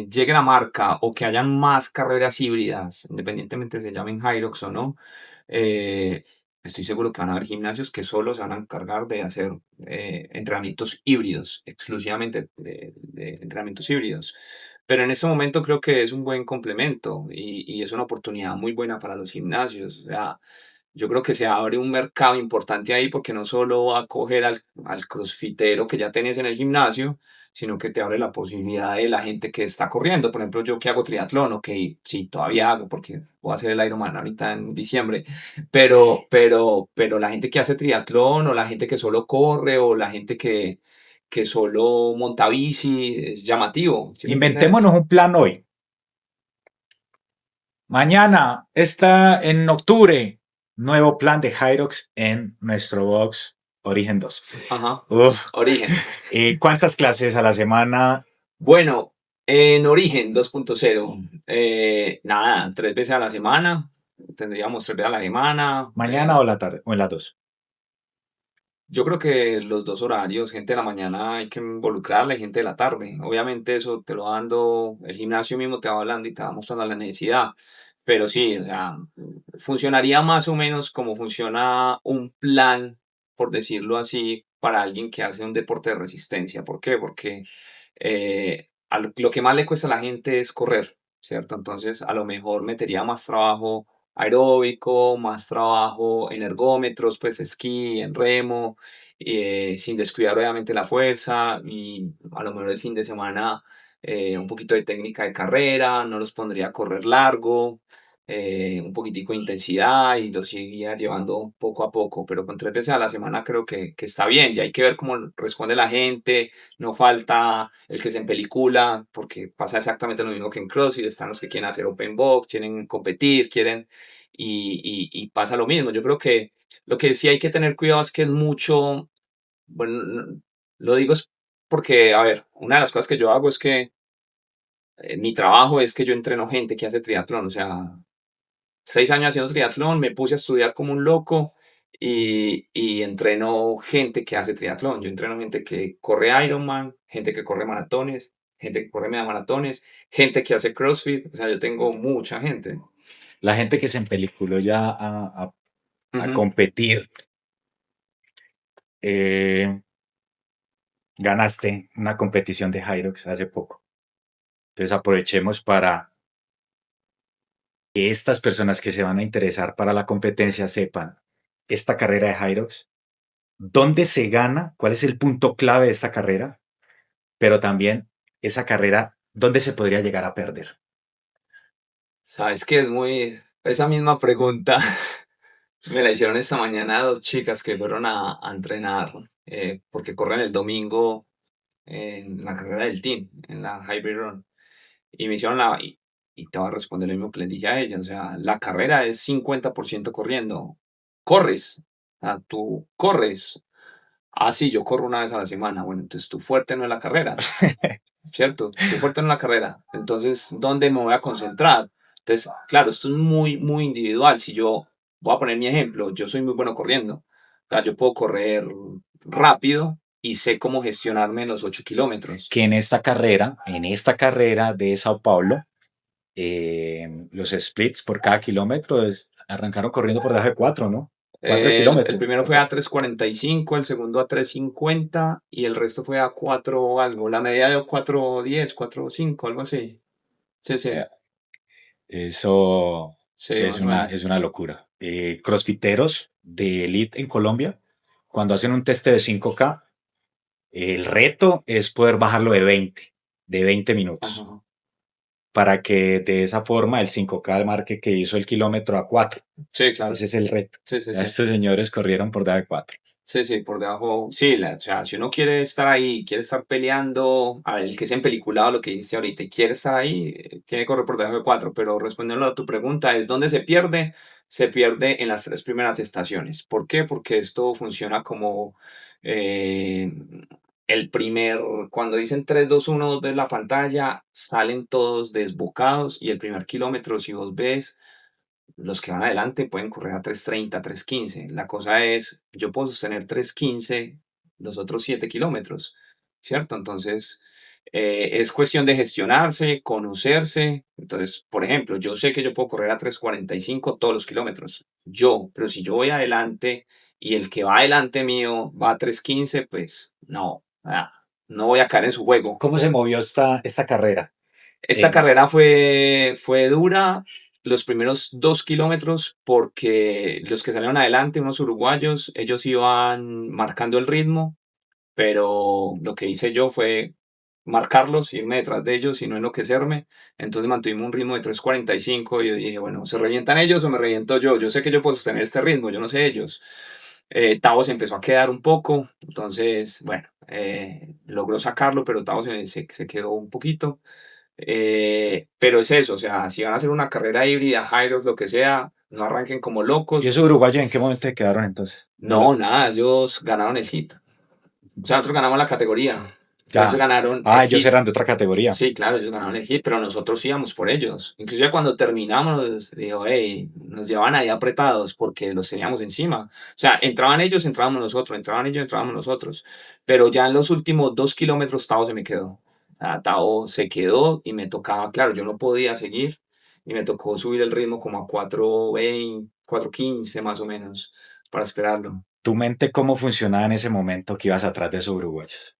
llegue la marca o que hayan más carreras híbridas, independientemente se llamen Hyrox o no, eh, estoy seguro que van a haber gimnasios que solo se van a encargar de hacer entrenamientos híbridos, exclusivamente de entrenamientos híbridos. Pero en este momento creo que es un buen complemento y es una oportunidad muy buena para los gimnasios. O sea, yo creo que se abre un mercado importante ahí porque no solo va a coger al crossfitero que ya tenés en el gimnasio, sino que te abre la posibilidad de la gente que está corriendo. Por ejemplo, yo que hago triatlón, ok, sí, todavía hago porque voy a hacer el Ironman ahorita en diciembre, pero la gente que hace triatlón o la gente que solo corre o la gente que solo monta bici es llamativo, ¿sí me Inventémonos entendés? un plan hoy. Mañana está en octubre. Nuevo plan de Hyrox en nuestro box Origen 2. Ajá, Uf. origen. ¿Cuántas clases a la semana? Bueno, en Origen 2.0, nada, 3 veces a la semana, tendríamos 3 veces a la semana. ¿Mañana o la tarde? ¿O en las dos? Yo creo que los dos horarios, gente de la mañana hay que involucrarla y gente de la tarde. Obviamente eso te lo va dando, el gimnasio mismo te va hablando y te va mostrando la necesidad. Pero sí, o sea, funcionaría más o menos como funciona un plan, por decirlo así, para alguien que hace un deporte de resistencia. ¿Por qué? Porque lo que más le cuesta a la gente es correr, ¿cierto? Entonces, a lo mejor metería más trabajo aeróbico, más trabajo en ergómetros, pues esquí, en remo, sin descuidar obviamente la fuerza y a lo mejor el fin de semana un poquito de técnica de carrera, no los pondría a correr largo, un poquitico de intensidad y los seguiría llevando poco a poco, pero con 3 veces a la semana creo que está bien, y hay que ver cómo responde la gente, no falta el que se empelicula, porque pasa exactamente lo mismo que en CrossFit, están los que quieren hacer open box, quieren competir, quieren, y pasa lo mismo. Yo creo que lo que sí hay que tener cuidado es que es mucho, bueno, lo digo es porque, a ver, una de las cosas que yo hago es que mi trabajo es que yo entreno gente que hace triatlón, o sea, 6 años haciendo triatlón, me puse a estudiar como un loco y entreno gente que hace triatlón. Yo entreno gente que corre Ironman, gente que corre maratones, gente que corre media maratones, gente que hace CrossFit. O sea, yo tengo mucha gente. La gente que se empeliculó ya a Ujú. competir. eh, Ganaste una competición de Hyrox hace poco. Entonces aprovechemos para que estas personas que se van a interesar para la competencia sepan esta carrera de Hyrox, dónde se gana, cuál es el punto clave de esta carrera, pero también esa carrera, dónde se podría llegar a perder. Sabes que es muy... Esa misma pregunta me la hicieron esta mañana dos chicas que fueron a entrenar porque corren el domingo en la carrera del team, en la Hybrid Run. Y me hicieron y te voy a responder lo mismo que le dije a ella, o sea, la carrera es 50% corriendo. Corres, o sea, tú corres. Ah, sí, yo corro una vez a la semana. Bueno, entonces tu fuerte no es la carrera, ¿cierto? Tu fuerte no es la carrera. Entonces, ¿dónde me voy a concentrar? Entonces, claro, esto es muy, muy individual. Si yo voy a poner mi ejemplo, yo soy muy bueno corriendo. O sea, yo puedo correr rápido y sé cómo gestionarme en los 8 kilómetros. Que en esta carrera de Sao Paulo, los splits por cada kilómetro arrancaron corriendo por debajo de 4, ¿no? 4 el El kilómetro. primero fue a 3:45, el segundo a 3:50 y el resto fue a 4 algo. La media de 4:10, 4:05, algo así. Sí, sí. Eso Sí, más o menos. es una locura. Crossfiteros de elite en Colombia, cuando hacen un teste de 5K, el reto es poder bajarlo de 20 minutos, Ajá. para que de esa forma el 5K marque que hizo el kilómetro a 4. Sí, claro. Ese es el reto. Sí, sí, Ya sí. estos señores corrieron por dar 4. Sí, sí, por debajo. Sí, o sea, si uno quiere estar ahí, quiere estar peleando, a ver, el que es empeliculado, lo que dijiste ahorita, y quiere estar ahí, tiene que correr por debajo de 4. Pero respondiendo a tu pregunta, ¿es dónde se pierde? Se pierde en las tres primeras estaciones. ¿Por qué? Porque esto funciona como eh, el primer, cuando dicen 3, 2, 1, vos ves la pantalla, salen todos desbocados y el primer kilómetro, si vos ves los que van adelante pueden correr a 3:30, 3:15. La cosa es, yo puedo sostener 3:15 los otros 7 kilómetros, ¿cierto? Entonces, es cuestión de gestionarse, conocerse. Entonces, por ejemplo, yo sé que yo puedo correr a 3:45 todos los kilómetros. Yo, pero si yo voy adelante y el que va adelante mío va a 3:15, pues no, no voy a caer en su juego. ¿Cómo se movió esta carrera? Esta En, carrera fue dura los primeros 2 kilómetros porque los que salieron adelante, unos uruguayos, ellos iban marcando el ritmo, pero lo que hice yo fue marcarlos, irme detrás de ellos y no enloquecerme. Entonces mantuvimos un ritmo de 3:45 y yo dije, bueno, ¿se revientan ellos o me reviento yo? Yo sé que yo puedo sostener este ritmo, yo no sé ellos. Tavo se empezó a quedar un poco, entonces, bueno, logró sacarlo, pero Tavo se quedó un poquito. Pero es eso, o sea, si van a hacer una carrera híbrida, Hyros, lo que sea, no arranquen como ¿Y locos. esos uruguayos en qué momento se quedaron entonces? No No, nada, ellos ganaron el hit. O sea, nosotros ganamos la categoría, pero ellos ya. ganaron el Ah, ellos hit. eran de otra categoría. Sí, claro, ellos ganaron el hit, pero nosotros íbamos por ellos. Inclusive cuando terminamos, digo, hey, nos llevaban ahí apretados porque los teníamos encima. O sea, entraban ellos, entrábamos nosotros, entraban ellos, entrábamos nosotros. Pero ya en los últimos 2 kilómetros, Tavo se me quedó. O sea, Tavo se quedó y me tocaba, claro, yo no podía seguir y me tocó subir el ritmo como a 4:20, 4:15 más o menos para esperarlo. ¿Tu mente cómo funcionaba en ese momento que ibas atrás de esos uruguayos?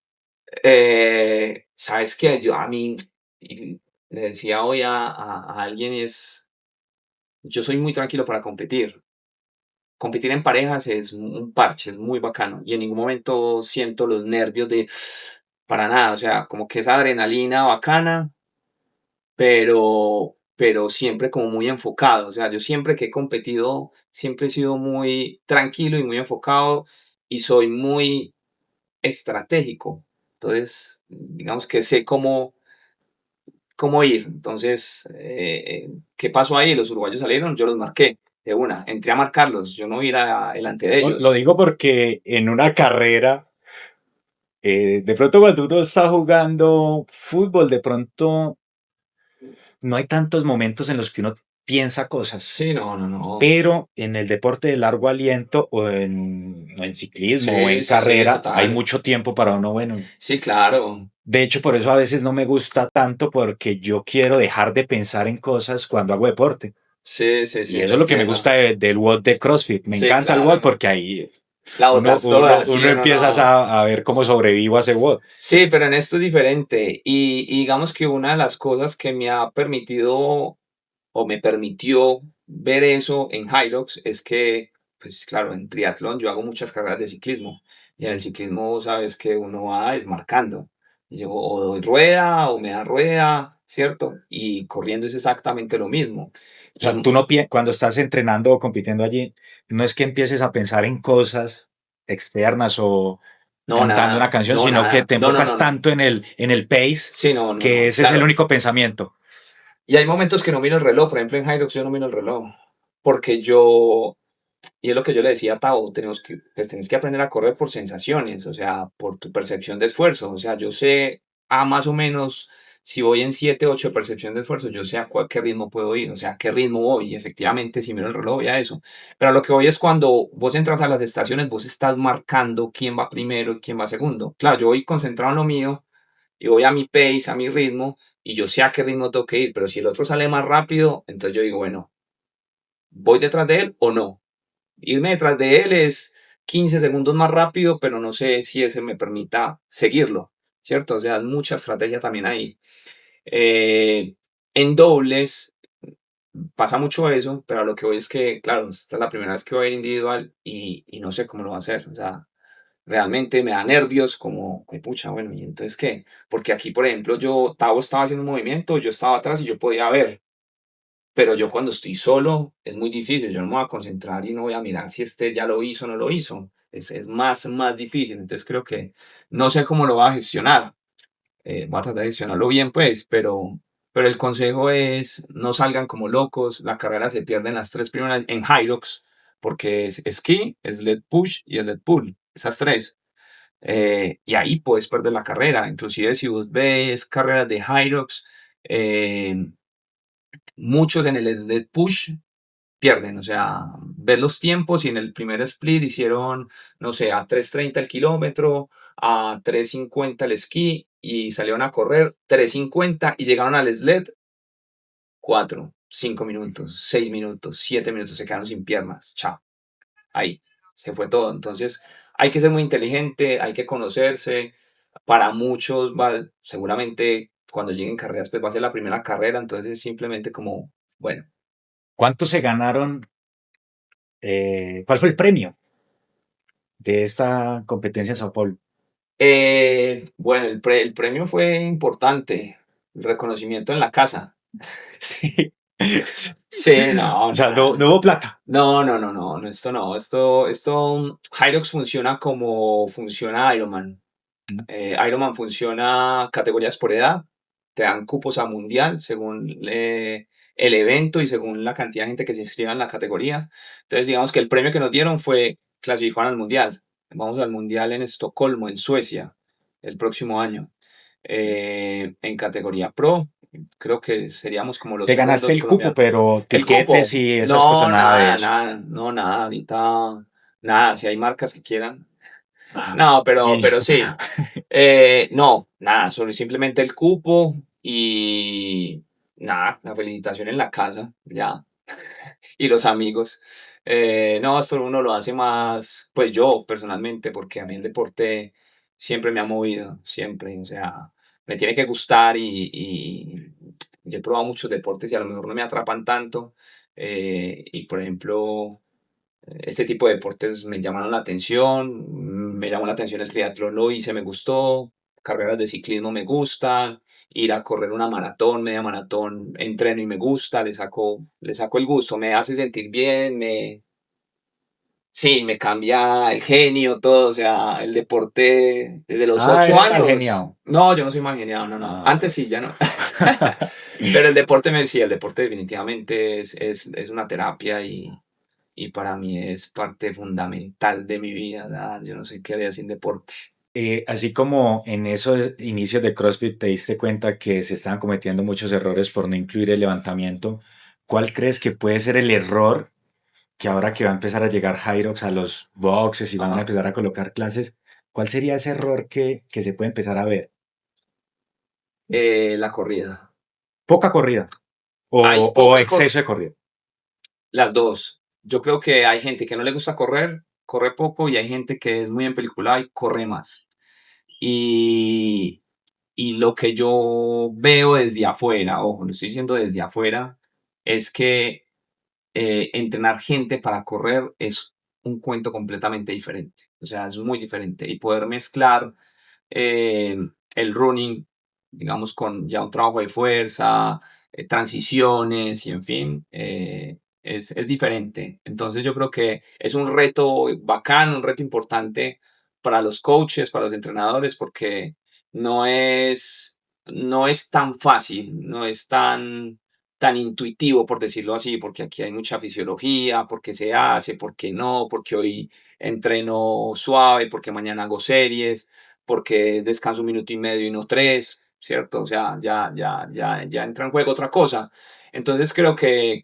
¿Sabes qué? Yo a mí, y le decía hoy a alguien, yo soy muy tranquilo para competir. Competir en parejas es un parche, es muy bacano y en ningún momento siento los nervios de para nada, o sea, como que esa adrenalina bacana, pero siempre como muy enfocado, o sea, yo siempre que he competido, siempre he sido muy tranquilo y muy enfocado y soy muy estratégico. Entonces, digamos que sé cómo ir. Entonces, ¿qué pasó ahí? Los uruguayos salieron, yo los marqué de una, entré a marcarlos, yo no ir delante de No, lo ellos. digo porque en una carrera, de pronto cuando uno está jugando fútbol, de pronto no hay tantos momentos en los que uno piensa cosas. Sí, no, no, no. Pero en el deporte de largo aliento o en ciclismo o Sí, en sí, sí, carrera hay total. mucho tiempo para uno, bueno. Sí, claro. De hecho, por eso a veces no me gusta tanto porque yo quiero dejar de pensar en cosas cuando hago deporte. Sí, sí, Y sí, te eso es lo que me entiendo. gusta del WOD de CrossFit. Me Sí, encanta el WOD claro. porque ahí La botas toda, sí, uno uno empieza no. a ver cómo sobrevivo a ese WOD. Sí, pero en esto es diferente. Y digamos que una de las cosas que me ha permitido o me permitió ver eso en Hilux es que, pues claro, en triatlón yo hago muchas carreras de ciclismo y en el ciclismo sabes que uno va desmarcando. Y yo o doy rueda o me da rueda, ¿cierto? Y corriendo es exactamente lo mismo. O Y sea, tú no cuando estás entrenando o compitiendo allí, no es que empieces a pensar en cosas externas o no, cantando una nada, canción, no, sino que nada, te no, no, enfocas no, no. tanto en el pace Sí, no, no, que no, ese es el claro. único pensamiento. Y hay momentos que no miro el reloj, por ejemplo en Hilux yo no miro el reloj, porque y es lo que yo le decía a Tao, pues tienes que aprender a correr por sensaciones, o sea, por tu percepción de esfuerzo. O sea, yo sé a más o menos si voy en 7 8 de percepción de esfuerzo, yo sé a qué ritmo puedo ir, o sea, a qué ritmo voy. Y efectivamente, si miro el reloj, voy a eso. Pero a lo que voy es cuando vos entras a las estaciones, vos estás marcando quién va primero y quién va segundo. Claro, yo voy concentrado en lo mío y voy a mi pace, a mi ritmo, y yo sé a qué ritmo tengo que ir. Pero si el otro sale más rápido, entonces yo digo, bueno, ¿voy detrás de él o no? Irme detrás de él es 15 segundos más rápido, pero no sé si ese me permita seguirlo, ¿cierto? O sea, mucha estrategia también ahí. En dobles, pasa mucho eso, pero a lo que voy es que, claro, esta es la primera vez que voy a ir individual y no sé cómo lo va a hacer. O sea, realmente me da nervios como, pucha, bueno, ¿y entonces qué? Porque aquí, por ejemplo, Tavo estaba haciendo un movimiento, yo estaba atrás y yo podía ver, pero yo cuando estoy solo es muy difícil, yo no me voy a concentrar y no voy a mirar si este ya lo hizo o no lo hizo. Es más difícil, entonces creo que no sé cómo lo va a gestionar. Voy a tratar de gestionarlo bien, pues, pero el consejo es no salgan como locos, la carrera se pierde en las tres primeras, en Hyrox, porque es esquí, sled push y sled pull, esas tres. Y ahí puedes perder la carrera, inclusive si vos ves carreras de Hyrox, muchos en el sled push pierden, o sea, ves los tiempos y en el primer split hicieron, no sé, a 3:30 el kilómetro, a 3:50 el esquí y salieron a correr 3:50 y llegaron al sled 4, 5 minutos, 6 minutos, 7 minutos, se quedaron sin piernas, chao, ahí, se fue todo. Entonces, hay que ser muy inteligente, hay que conocerse. Para muchos, seguramente cuando lleguen carreras, pues va a ser la primera carrera, entonces es simplemente como, bueno. ¿Cuánto se ganaron? ¿Cuál fue el premio de esta competencia en Sao Paulo? Bueno, el premio fue importante, el reconocimiento en la casa. Sí. Sí, no, O sea, nada. no hubo plata. No, esto no, esto, Hyrox funciona como funciona Ironman. Ironman funciona categorías por edad, te dan cupos a mundial según el evento y según la cantidad de gente que se inscriba en la categoría. Entonces, digamos que el premio que nos dieron fue clasificar al mundial. Vamos al mundial en Estocolmo, en Suecia, el próximo año, en categoría pro. Creo que seríamos como los Te ganaste segundos el cupo, colombianos. pero El cupo, tiquetes y esas cosas, no, nada de nada, eso. nada, no, nada, ahorita, nada, si hay marcas que quieran. Ah, No, y- pero sí. No, nada, solo simplemente el cupo y nada, la felicitación en la casa, ya. Y los amigos. No, esto uno lo hace más, pues yo personalmente, porque a mí el deporte siempre me ha movido, siempre, o sea, me tiene que gustar y yo he probado muchos deportes y a lo mejor no me atrapan tanto. Y por ejemplo, este tipo de deportes me llamaron la atención, me llamó la atención el triatlón, lo hice, me gustó, carreras de ciclismo me gustan, ir a correr una maratón, media maratón, entreno y me gusta, le saco el gusto, me hace sentir bien, sí, me cambia el genio, todo, o sea, el deporte desde los Ah, 8 eres mal años. geniado. No, yo no soy mal geniado, no. Ah, Antes sí, ya no. Pero el deporte sí, el deporte definitivamente es una terapia y para mí es parte fundamental de mi vida. Yo no sé qué haría sin deporte. así como en esos inicios de CrossFit te diste cuenta que se estaban cometiendo muchos errores por no incluir el levantamiento, ¿cuál crees que puede ser el error que ahora que va a empezar a llegar Hyrox a los boxes y van a Ajá. empezar a colocar clases, cuál sería ese error que se puede empezar a ver? La corrida. Poca corrida Hay o poca exceso de corrida. las dos. Yo creo que hay gente que no le gusta correr, corre poco, y hay gente que es muy empeliculada y corre más. Y, y lo que yo veo desde afuera, ojo, lo estoy diciendo desde afuera, es que entrenar gente para correr es un cuento completamente diferente. O sea, es muy diferente. Y poder mezclar eh, el running, digamos, con ya un trabajo de fuerza, transiciones y en fin, es diferente. Entonces yo creo que es un reto bacán, un reto importante para los coaches, para los entrenadores, porque no es, no es tan fácil, no es tan intuitivo, por decirlo así, porque aquí hay mucha fisiología, porque se hace, porque no, porque hoy entreno suave, porque mañana hago series, porque descanso 1 minuto y medio y no 3, ¿cierto? O sea, ya entra en juego otra cosa. Entonces creo que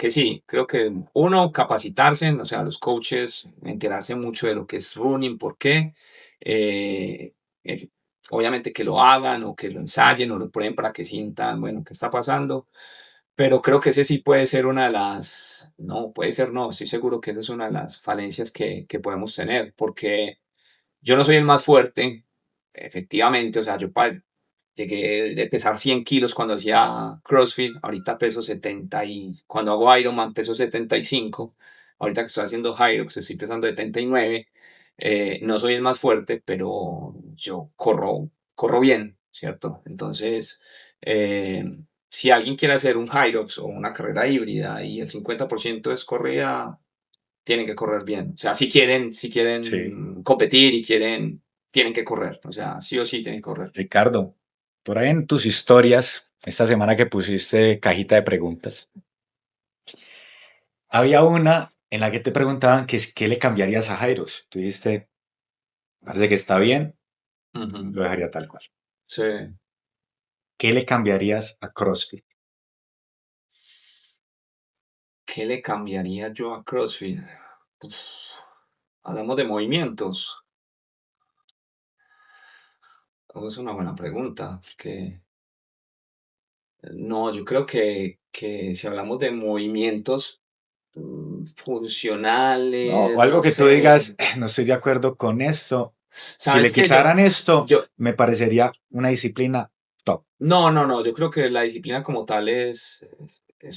sí, creo que uno, capacitarse, o sea, los coaches, enterarse mucho de lo que es running, por qué, eh, eh, obviamente que lo hagan o que lo ensayen o lo prueben para que sientan, bueno, qué está pasando. Pero creo que ese sí puede ser una de las, no, puede ser no, estoy seguro que esa es una de las falencias que podemos tener, porque yo no soy el más fuerte, efectivamente, o sea, Llegué de pesar 100 kilos cuando hacía CrossFit, ahorita peso 70 y cuando hago Ironman peso 75, ahorita que estoy haciendo Hyrox estoy pesando 79, no soy el más fuerte, pero yo corro bien, ¿cierto? Entonces, eh, si alguien quiere hacer un Hyrox o una carrera híbrida y el 50% es corrida, tienen que correr bien. O sea, si Sí. quieren competir y tienen que correr. O sea, sí o sí tienen que correr. Ricardo, por ahí en tus historias, esta semana que pusiste cajita de preguntas, había una en la que te preguntaban que qué le cambiarías a Jairos. Tú dijiste, parece que está bien, Ujú. lo dejaría tal cual. Sí. ¿Qué le cambiarías a CrossFit? ¿Qué le cambiaría yo a CrossFit? Uf, hablamos de movimientos. Es una buena pregunta, porque no, yo creo que si hablamos de movimientos No, funcionales, o algo no que tú digas, sé. no estoy de acuerdo con esto. Si le ¿Sabes qué? quitaran esto, Yo, me parecería una disciplina top. no, yo creo que la disciplina como tal es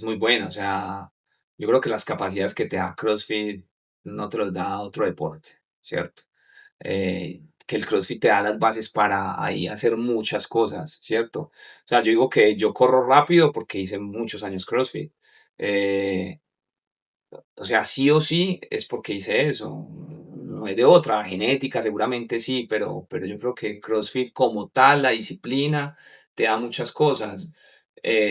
muy buena. O sea, yo creo que las capacidades que te da CrossFit no te los da otro deporte, ¿cierto? Que el CrossFit te da las bases para ahí hacer muchas cosas, ¿cierto? O sea, yo digo que yo corro rápido porque hice muchos años CrossFit. Eh, o sea, sí o sí es porque hice eso. No hay de otra. Genética seguramente sí, pero yo creo que CrossFit como tal, la disciplina, te da muchas cosas.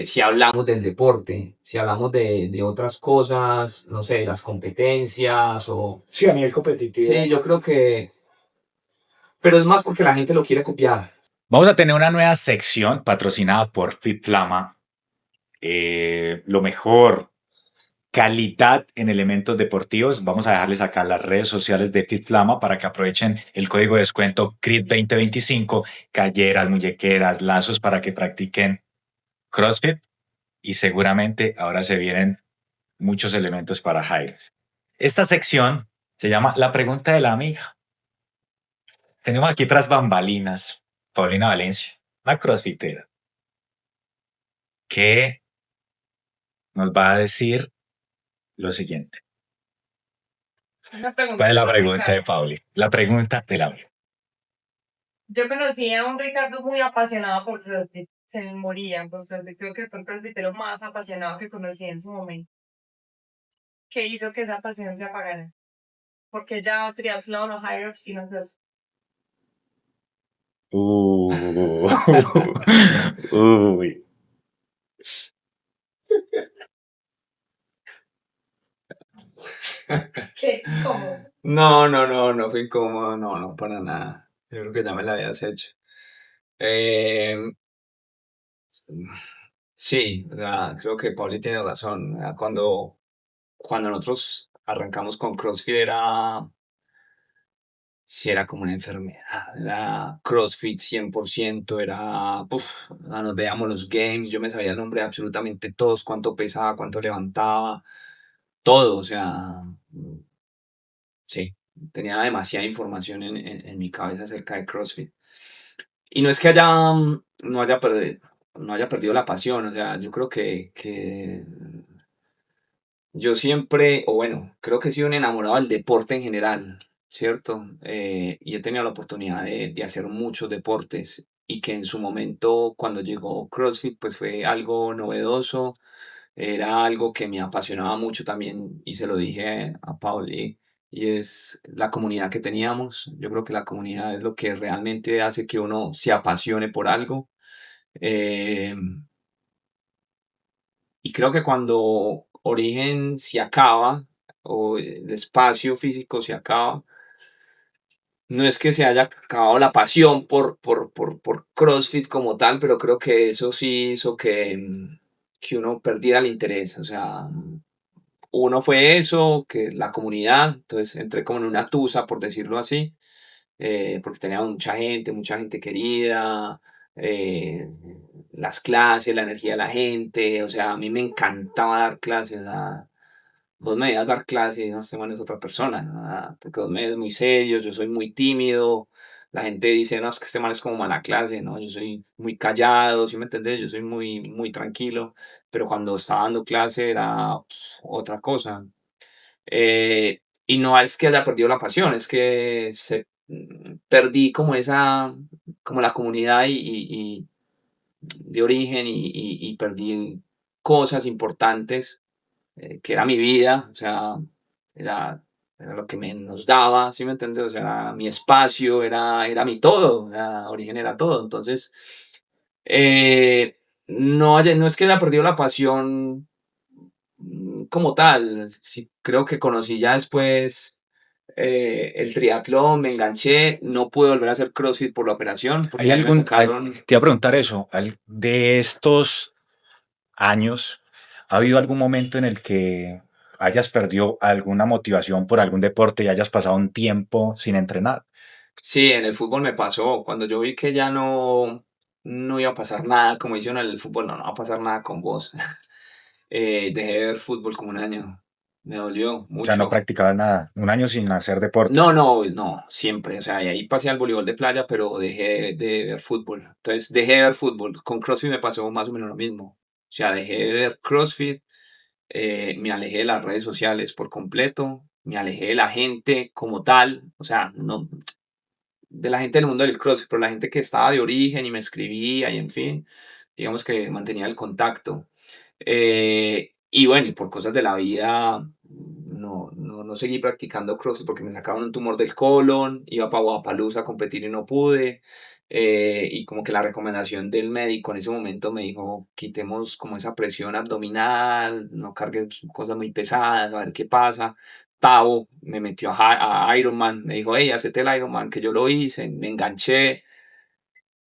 Si hablamos del deporte, si hablamos de otras cosas, no sé, las competencias o... Sí, a nivel competitivo. Sí, yo creo que... Pero es más porque la gente lo quiere copiar. Vamos a tener una nueva sección patrocinada por FitFlama. Lo mejor, calidad en elementos deportivos. Vamos a dejarles acá las redes sociales de FitFlama para que aprovechen el código de descuento CRIT2025, calleras, muñequeras, lazos para que practiquen CrossFit y seguramente ahora se vienen muchos elementos para Jaires. Esta sección se llama La pregunta de la amiga. Tenemos aquí tras bambalinas Paulina Valencia, una crossfitera, que nos va a decir lo siguiente. Una ¿Cuál pregunta es la para pregunta de Ricardo. Pauli? La pregunta de la amiga. Yo conocí a un Ricardo muy apasionado por CrossFit. Se moría por CrossFit. Creo que fue el crossfitero más apasionado que conocí en su momento. ¿Qué hizo que esa pasión se apagara? Porque ya triatlón o high rocks y no cross. Uh, uy. ¿Qué? ¿Cómo? No fue incómodo, no, para nada. Yo creo que ya me la habías hecho. Eh, sí, o sea, creo que Pauli tiene razón. O sea, cuando nosotros arrancamos con CrossFit sí era como una enfermedad. Era CrossFit 100%, nos veíamos los games, yo me sabía el nombre de absolutamente todos, cuánto pesaba, cuánto levantaba, todo, o sea, sí, tenía demasiada información en mi cabeza acerca de CrossFit. Y no es que no haya perdido la pasión, o sea, yo creo que yo siempre, o bueno, creo que he sido un enamorado del deporte en general, ¿cierto? Y he tenido la oportunidad de hacer muchos deportes y que en su momento, cuando llegó CrossFit, pues fue algo novedoso, era algo que me apasionaba mucho también y se lo dije a Pauli, y es la comunidad que teníamos. Yo creo que la comunidad es lo que realmente hace que uno se apasione por algo. Eh, y creo que cuando Origen se acaba o el espacio físico se acaba, no es que se haya acabado la pasión por CrossFit como tal, pero creo que eso sí hizo que uno perdiera el interés. O sea, uno fue eso, que la comunidad, entonces entré como en una tusa, por decirlo así, porque tenía mucha gente querida, eh, las clases, la energía de la gente, o sea, a mí me encantaba dar clases, o sea, vos me das dar clases y no, este man es otra persona, porque vos me ves muy serio, yo soy muy tímido, la gente dice, no, es que este man es como mala clase, ¿no? Yo soy muy callado, ¿sí me entendés? Yo soy muy, muy tranquilo, pero cuando estaba dando clase era otra cosa. Y no es que haya perdido la pasión, es que perdí como como la comunidad de origen y perdí cosas importantes que era mi vida, o sea, era, era lo que nos daba, ¿sí me entiendes? O sea, era mi espacio, era mi todo, origen era todo. Entonces, eh, no es que haya perdido la pasión como tal, sí, creo que conocí ya después el triatlón, me enganché, no pude volver a hacer CrossFit por la operación, porque ¿Hay a mí me algún, sacaron. te iba a preguntar eso, de estos años, ¿ha habido algún momento en el que hayas perdido alguna motivación por algún deporte y hayas pasado un tiempo sin entrenar? Sí, en el fútbol me pasó. Cuando yo vi que ya no iba a pasar nada, como dicen en el fútbol, no va a pasar nada con vos. Dejé de ver fútbol como un año. Me dolió O sea, no mucho. practicabas nada, un año sin hacer deporte. No, siempre. O sea, y ahí pasé al voleibol de playa, pero dejé de ver fútbol. Entonces, dejé de ver fútbol. Con CrossFit me pasó más o menos lo mismo. O sea, dejé de ver CrossFit, me alejé de las redes sociales por completo, me alejé de la gente como tal. O sea, no, de la gente del mundo del CrossFit, pero la gente que estaba de origen y me escribía y en fin, digamos que mantenía el contacto. Y bueno, y por cosas de la vida no seguí practicando CrossFit porque me sacaron un tumor del colon, iba para Guadalajara a competir y no pude. Y como que la recomendación del médico en ese momento me dijo, quitemos como esa presión abdominal, no cargues cosas muy pesadas, a ver qué pasa. Tavo me metió a Ironman, me dijo, hey, hacete el Ironman, que yo lo hice, me enganché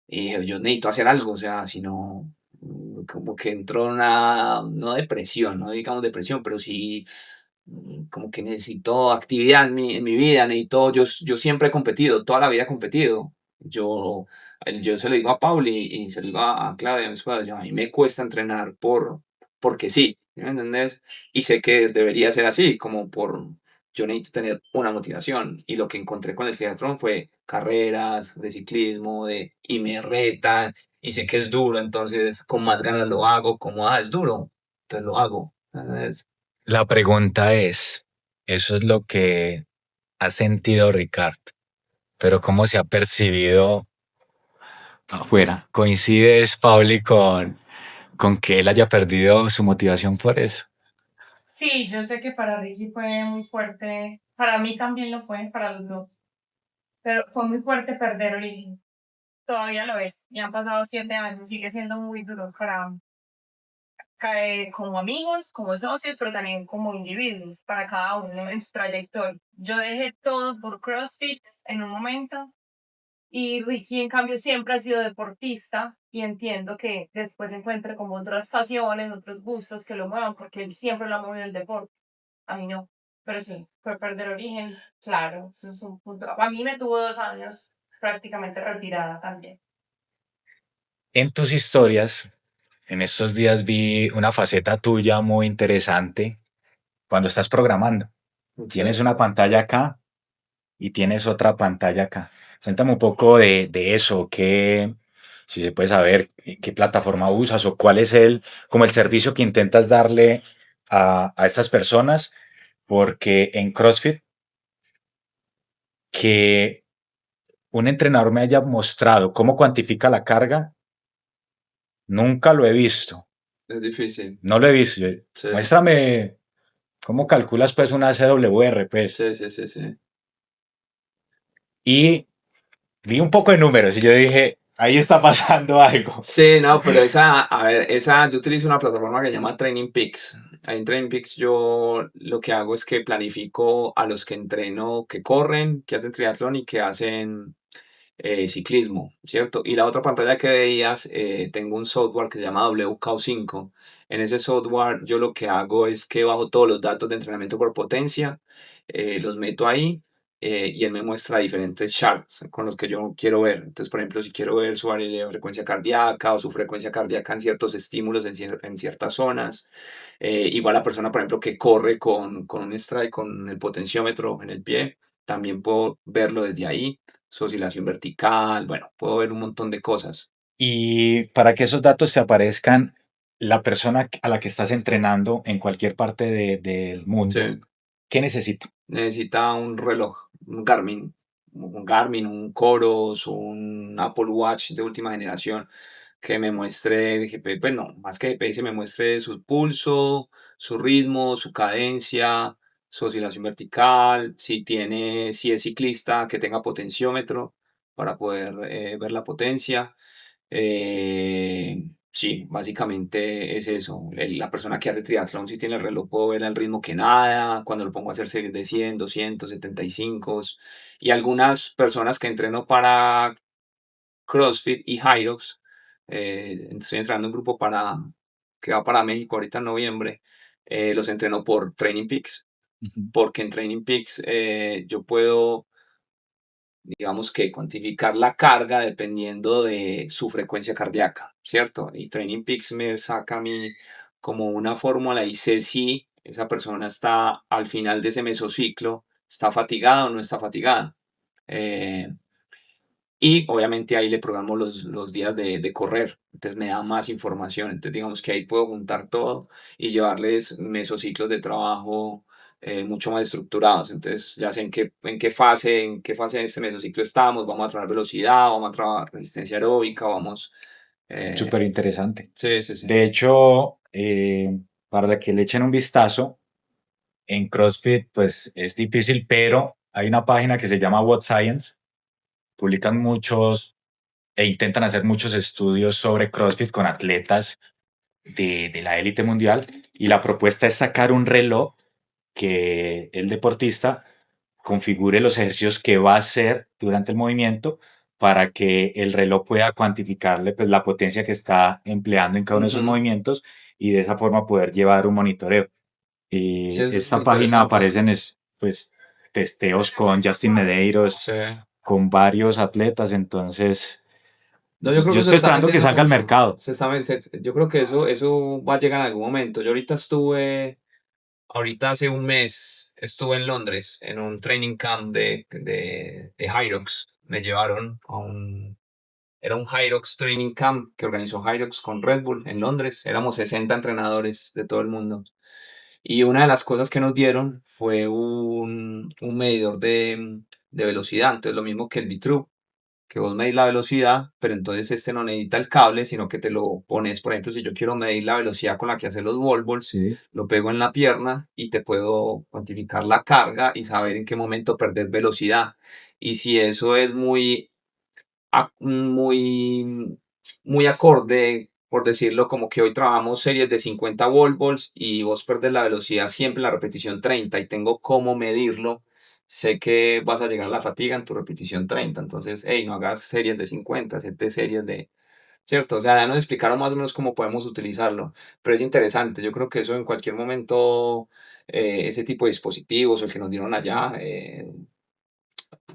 y dije, yo necesito hacer algo, o sea, si no, como que entró una, no depresión, no digamos depresión, pero sí como que necesito actividad en mi vida, necesito, yo siempre he competido, toda la vida he competido. Yo, yo se lo digo a Pauli y se lo digo a Claudia, a mi esposa, a mí me cuesta entrenar porque sí, ¿sí ¿me entendés? Y sé que debería ser así, como yo necesito tener una motivación. Y lo que encontré con el triatlón fue carreras de ciclismo, y me retan, y sé que es duro, entonces con más ganas lo hago, como, es duro, entonces lo hago. ¿Entendés? La pregunta es, eso es lo que ha sentido Ricard, pero ¿cómo se ha percibido afuera? ¿Coincides, Pauli, con que él haya perdido su motivación por eso? Sí, yo sé que para Ricky fue muy fuerte, para mí también lo fue, para los dos, pero fue muy fuerte perder origen. Todavía lo es, ya han pasado 7 años, sigue siendo muy duro para como amigos, como socios, pero también como individuos, para cada uno en su trayectoria. Yo dejé todo por CrossFit en un momento y Ricky en cambio siempre ha sido deportista y entiendo que después encuentre como otras pasiones, otros gustos que lo muevan porque él siempre lo ha movido el deporte. A mí no, pero sí, fue perder origen, claro, eso es un punto. A mí me tuvo 2 años prácticamente retirada también. En tus historias, en estos días vi una faceta tuya muy interesante cuando estás programando. Tienes Sí. una pantalla acá y tienes otra pantalla acá. Cuéntame un poco de eso, si se puede saber qué plataforma usas o cuál es como el servicio que intentas darle a estas personas, porque en CrossFit que un entrenador me haya mostrado cómo cuantifica la carga, nunca lo he visto. Es difícil. No lo he visto. Sí, Muéstrame cómo calculas pues una CWR, pues. sí. Y vi un poco de números y yo dije, ahí está pasando algo. Sí, no, pero a ver, yo utilizo una plataforma que se llama Training Peaks. Ahí en Training Peaks yo lo que hago es que planifico a los que entreno que corren, que hacen triatlón y que hacen ciclismo, ¿cierto? Y la otra pantalla que veías, tengo un software que se llama WKO5. En ese software yo lo que hago es que bajo todos los datos de entrenamiento por potencia, los meto ahí y él me muestra diferentes charts con los que yo quiero ver. Entonces, por ejemplo, si quiero ver su área de frecuencia cardíaca o su frecuencia cardíaca en ciertos estímulos en ciertas zonas. Igual la persona, por ejemplo, que corre con un strike, con el potenciómetro en el pie, también puedo verlo desde ahí. su oscilación vertical, bueno, puedo ver un montón de cosas. Y para que esos datos te aparezcan, la persona a la que estás entrenando en cualquier parte del mundo, Sí. ¿qué necesita? Necesita un reloj, un Garmin, un Coros, un Apple Watch de última generación que me muestre el GPS, pues no, más que GPS, me muestre su pulso, su ritmo, su cadencia, su oscilación vertical, si es ciclista, que tenga potenciómetro para poder ver la potencia. Sí, básicamente es eso. La persona que hace triatlón, si tiene el reloj, puedo ver el ritmo que nada, cuando lo pongo a hacer series de 100, 200, 75. Y algunas personas que entreno para CrossFit y Hyrox, estoy entrenando un grupo que va para México ahorita en noviembre, los entreno por Training Peaks, Ujú. porque en Training Peaks yo puedo, digamos que cuantificar la carga dependiendo de su frecuencia cardíaca, ¿cierto? Y Training Peaks me saca a mí como una fórmula y sé si esa persona está al final de ese mesociclo, está fatigada o no está fatigada. Eh, y obviamente ahí le programo los días de correr. Entonces me da más información. Entonces digamos que ahí puedo juntar todo y llevarles mesociclos de trabajo mucho más estructurados. Entonces ya sé en qué fase de este mesociclo estamos. Vamos a trabajar velocidad, vamos a trabajar resistencia aeróbica, vamos. Súper interesante. Sí, sí, sí. De hecho, para que le echen un vistazo, en CrossFit pues es difícil, pero hay una página que se llama What Science. Publican muchos e intentan hacer muchos estudios sobre CrossFit con atletas de la élite mundial, y la propuesta es sacar un reloj que el deportista configure los ejercicios que va a hacer durante el movimiento para que el reloj pueda cuantificarle pues, la potencia que está empleando en cada uno de sus Ujú. movimientos, y de esa forma poder llevar un monitoreo. Sí, Y eso es esta página interesante. aparecen pues testeos con Justin Medeiros, Sí. con varios atletas. Entonces No, yo creo yo que eso estoy está esperando que metiendo salga al mucho. mercado. Yo creo que eso va a llegar en algún momento. Yo ahorita hace un mes estuve en Londres en un training camp de Hyrox. Me llevaron era un Hyrox training camp que organizó Hyrox con Red Bull en Londres. Éramos 60 entrenadores de todo el mundo. Y una de las cosas que nos dieron fue un medidor de velocidad. Entonces, lo mismo que el V-True, que vos medís la velocidad, pero entonces este no necesita el cable, sino que te lo pones, por ejemplo, si yo quiero medir la velocidad con la que haces los wall balls, Sí. lo pego en la pierna y te puedo cuantificar la carga y saber en qué momento perder velocidad. Y si eso es muy acorde, por decirlo, como que hoy trabajamos series de 50 wall balls y vos perdés la velocidad siempre en la repetición 30 y tengo cómo medirlo, sé que vas a llegar a la fatiga en tu repetición 30. Entonces, hey, no hagas series de 50, hazte series de... ¿Cierto? O sea, ya nos explicaron más o menos cómo podemos utilizarlo, pero es interesante. Yo creo que eso en cualquier momento, ese tipo de dispositivos o el que nos dieron allá,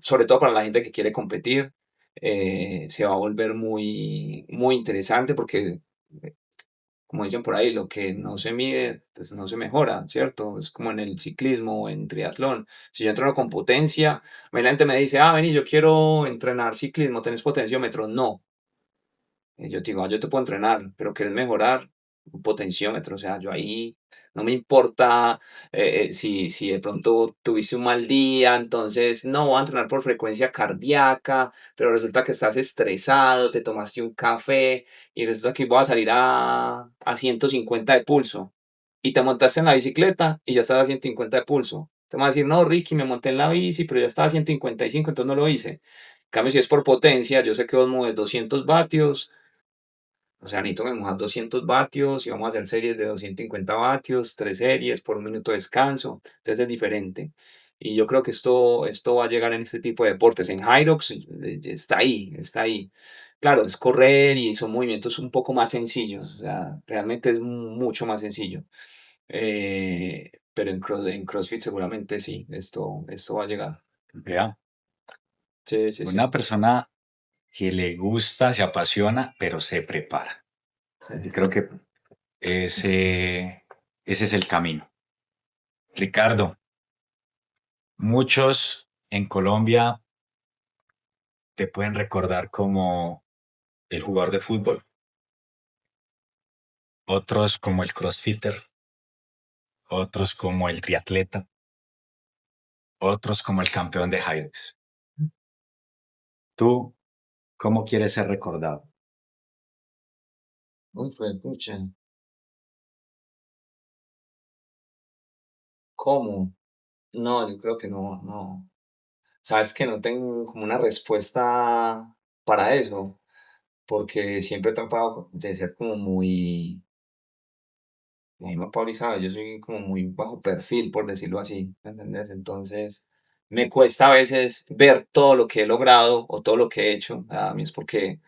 sobre todo para la gente que quiere competir, se va a volver muy, muy interesante porque, eh, como dicen por ahí, lo que no se mide, pues no se mejora, ¿cierto? Es como en el ciclismo o en triatlón. Si yo entreno con potencia, a mí la gente me dice, vení, yo quiero entrenar ciclismo, ¿tenés potenciómetro? No. Y yo te digo, yo te puedo entrenar, pero ¿quieres mejorar? Un potenciómetro, o sea, yo ahí no me importa si de pronto tuviste un mal día, entonces no voy a entrenar por frecuencia cardíaca, pero resulta que estás estresado, te tomaste un café y resulta que voy a salir a 150 de pulso y te montaste en la bicicleta y ya estás a 150 de pulso. Te vas a decir, no, Ricky, me monté en la bici, pero ya estaba a 155, entonces no lo hice. En cambio, si es por potencia, yo sé que vos mueves 200 vatios, o sea, necesito que me muevas 200 vatios y vamos a hacer series de 250 vatios, 3 series por un minuto de descanso. Entonces es diferente. Y yo creo que esto va a llegar en este tipo de deportes. En Hyrox está ahí, está ahí. Claro, es correr y son movimientos un poco más sencillos. O sea, realmente es mucho más sencillo. Pero en CrossFit seguramente sí, esto va a llegar. Vea, Sí, sí, una sí. persona que le gusta, se apasiona, pero se prepara. Sí, Y sí. creo que ese es el camino. Ricardo, muchos en Colombia te pueden recordar como el jugador de fútbol, otros como el crossfitter, otros como el triatleta, otros como el campeón de Hilux. ¿Tú cómo quieres ser recordado? Uy, pues, pucha. ¿Cómo? No, yo creo que no. Sabes que no tengo como una respuesta para eso, porque siempre he tratado de ser como muy, a mí me Pauli sabe, yo soy como muy bajo perfil, por decirlo así, ¿me entendés? Entonces, me cuesta a veces ver todo lo que he logrado o todo lo que he hecho. A mí es porque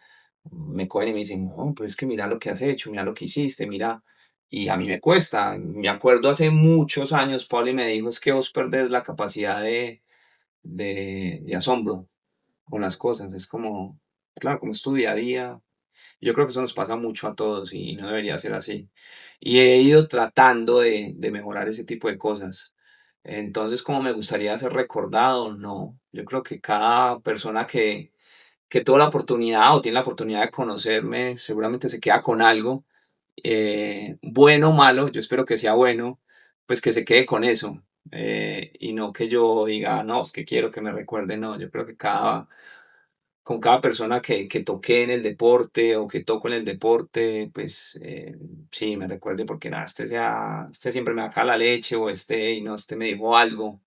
me cogen y me dicen, no, pero es que mira lo que has hecho, mira lo que hiciste, mira. Y a mí me cuesta. Me acuerdo hace muchos años, Pauli me dijo, es que vos perdés la capacidad de asombro con las cosas. Es como, claro, como es tu día a día. Yo creo que eso nos pasa mucho a todos y no debería ser así. Y he ido tratando de mejorar ese tipo de cosas. Entonces, como me gustaría ser recordado, no. Yo creo que cada persona que tuvo la oportunidad o tiene la oportunidad de conocerme, seguramente se queda con algo, bueno o malo, yo espero que sea bueno, pues que se quede con eso. Y no que yo diga, no, es que quiero que me recuerde, no, yo creo que con cada persona que toqué en el deporte o que toco en el deporte, pues sí, me recuerde porque nada, este siempre me saca la leche o y no, este me dijo algo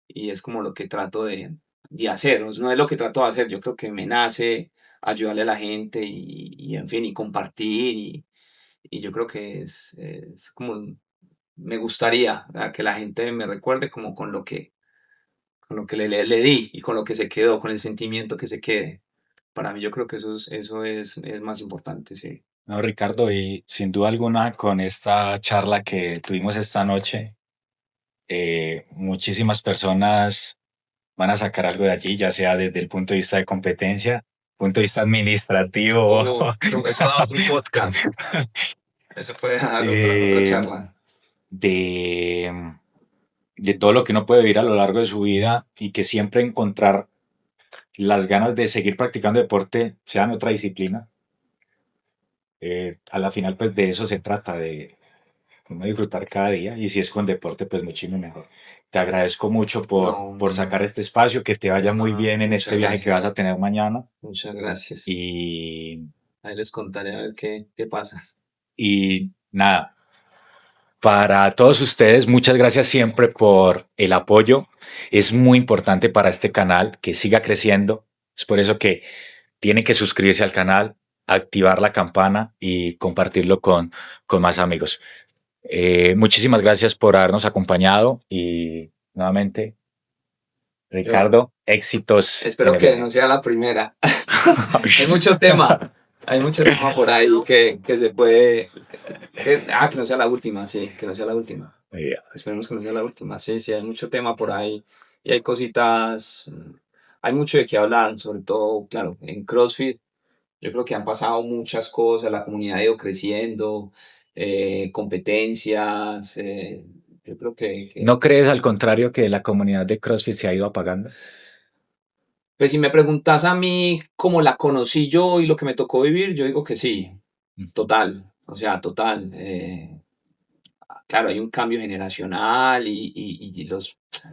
y es como lo que trato de hacer, no es lo que trato de hacer, yo creo que me nace ayudarle a la gente y en fin, y compartir y yo creo que es como, me gustaría, ¿verdad? Que la gente me recuerde como con lo que le di y con lo que se quedó, con el sentimiento que se quede. Para mí yo creo que es más importante, sí. No, Ricardo, y sin duda alguna con esta charla que tuvimos esta noche, muchísimas personas van a sacar algo de allí, ya sea desde el punto de vista de competencia, punto de vista administrativo, Eso da otro podcast. Eso puede dar otra eh, charla. de, de todo lo que uno puede vivir a lo largo de su vida y que siempre encontrar las ganas de seguir practicando deporte, sea en otra disciplina. A la final, pues de eso se trata, de uno disfrutar cada día y si es con deporte, pues muchísimo mejor. Te agradezco mucho No, por sacar este espacio, que te vaya muy no, bien en este muchas viaje que vas a gracias. tener mañana Muchas gracias. y, Ahí les contaré a ver qué pasa. y nada, para todos ustedes, muchas gracias siempre por el apoyo. Es muy importante para este canal que siga creciendo. Es por eso que tienen que suscribirse al canal, activar la campana y compartirlo con más amigos. Muchísimas gracias por habernos acompañado y nuevamente, Yo Ricardo, éxitos en espero el que no viaje. sea la primera. Hay mucho tema. Hay mucho tema por ahí que se puede. Que no sea la última, sí, que no sea la última. Esperemos que no sea la última. Sí, sí, hay mucho tema por ahí y hay cositas, hay mucho de qué hablar, sobre todo, claro, en CrossFit. Yo creo que han pasado muchas cosas, la comunidad ha ido creciendo, competencias. Yo creo ¿No crees al contrario que la comunidad de CrossFit se ha ido apagando? pues si me preguntas a mí cómo la conocí yo y lo que me tocó vivir, yo digo que sí, total, o sea, total. Claro, hay un cambio generacional y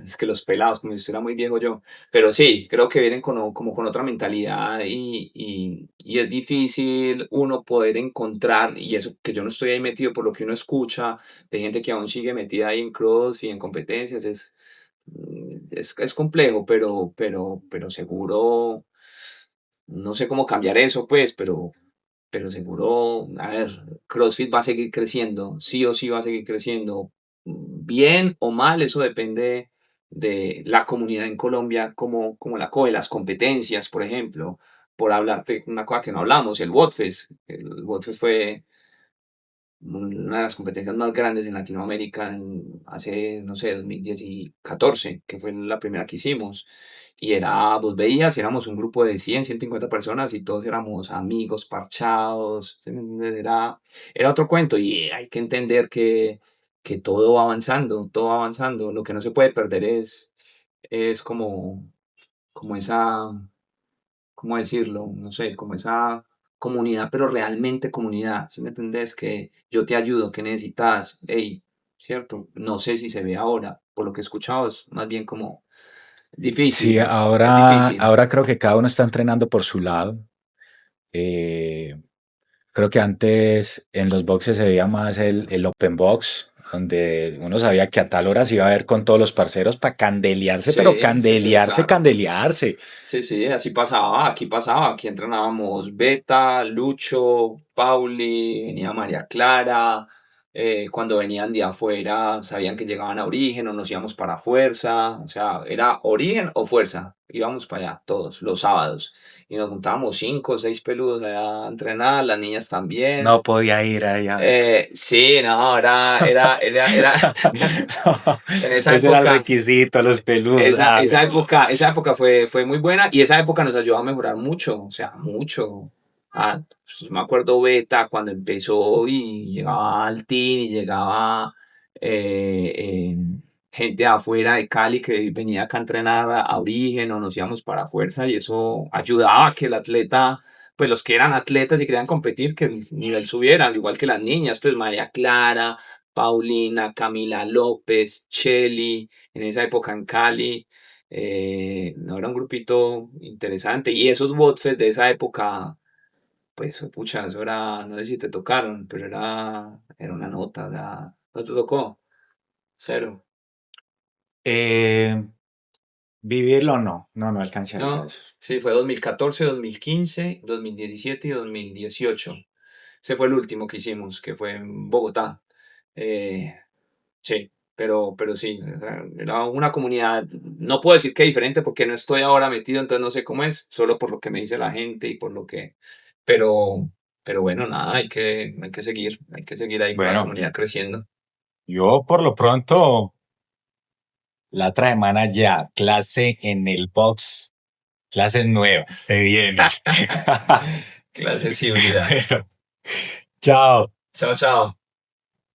es que los pelados, como si estuviera muy viejo yo, pero sí, creo que vienen como con otra mentalidad y es difícil uno poder encontrar, y eso que yo no estoy ahí metido por lo que uno escucha de gente que aún sigue metida ahí en CrossFit, en competencias, es complejo, pero seguro, no sé cómo cambiar eso, pues, pero seguro, a ver, CrossFit va a seguir creciendo, sí o sí va a seguir creciendo, bien o mal, eso depende de la comunidad en Colombia, cómo la coge, las competencias, por ejemplo, por hablarte una cosa que no hablamos, el WOTFEST fue una de las competencias más grandes en Latinoamérica hace, no sé, 2014, que fue la primera que hicimos. Y era, vos veías, éramos un grupo de 150 personas y todos éramos amigos, parchados. ¿Sí me entiendes? Era otro cuento y hay que entender que todo va avanzando, todo va avanzando. Lo que no se puede perder es como esa ¿cómo decirlo? No sé, como esa comunidad, pero realmente comunidad, ¿sí me entendés? Que yo te ayudo, que necesitas, hey, ¿cierto? No sé si se ve ahora, por lo que he escuchado es más bien como Sí, difícil, es difícil. ahora creo que cada uno está entrenando por su lado. Eh, Creo que antes en los boxes se veía más el open box, donde uno sabía que a tal hora se iba a ver con todos los parceros para candelearse, pero Sí, sí, sí, candelearse, claro. candelearse. Sí, sí, así pasaba, aquí entrenábamos Beta, Lucho, Pauli, venía María Clara, cuando venían de afuera sabían que llegaban a Origen o nos íbamos para Fuerza, o sea, era Origen o Fuerza, íbamos para allá todos los sábados y nos juntábamos 5 o 6 peludos allá a entrenar, las niñas también. No podía ir allá. Sí, no, era, No, en esa ese era el época. requisito, los peludos. Esa época fue muy buena y esa época nos ayudó a mejorar mucho, o sea, mucho. Pues, me acuerdo Beta cuando empezó y llegaba Altin y llegaba eh, eh, gente de afuera de Cali que venía acá a entrenar a Origen o nos íbamos para Fuerza y eso ayudaba a que el atleta, pues los que eran atletas y querían competir, que el nivel subiera, al igual que las niñas, pues María Clara, Paulina, Camila López, Cheli en esa época en Cali. No era un grupito interesante. Y esos botfes de esa época, pues, pucha, eso era, no sé si te tocaron, pero era una nota, o sea, ¿no te tocó? Cero. Eh, Vivirlo no, no alcancé a ir a No, eso. sí, fue 2014, 2015, 2017 y 2018. Ese fue el último que hicimos, que fue en Bogotá. Eh, Sí, pero sí, o sea, era una comunidad, no puedo decir que diferente porque no estoy ahora metido, entonces no sé cómo es, solo por lo que me dice la gente y por lo que, pero, pero bueno, nada, hay que seguir ahí con la Bueno, comunidad creciendo. yo por lo pronto, la otra semana ya, clase en el box, clases nuevas, se vienen. Clases híbridas. Bueno, chao. Chao, chao.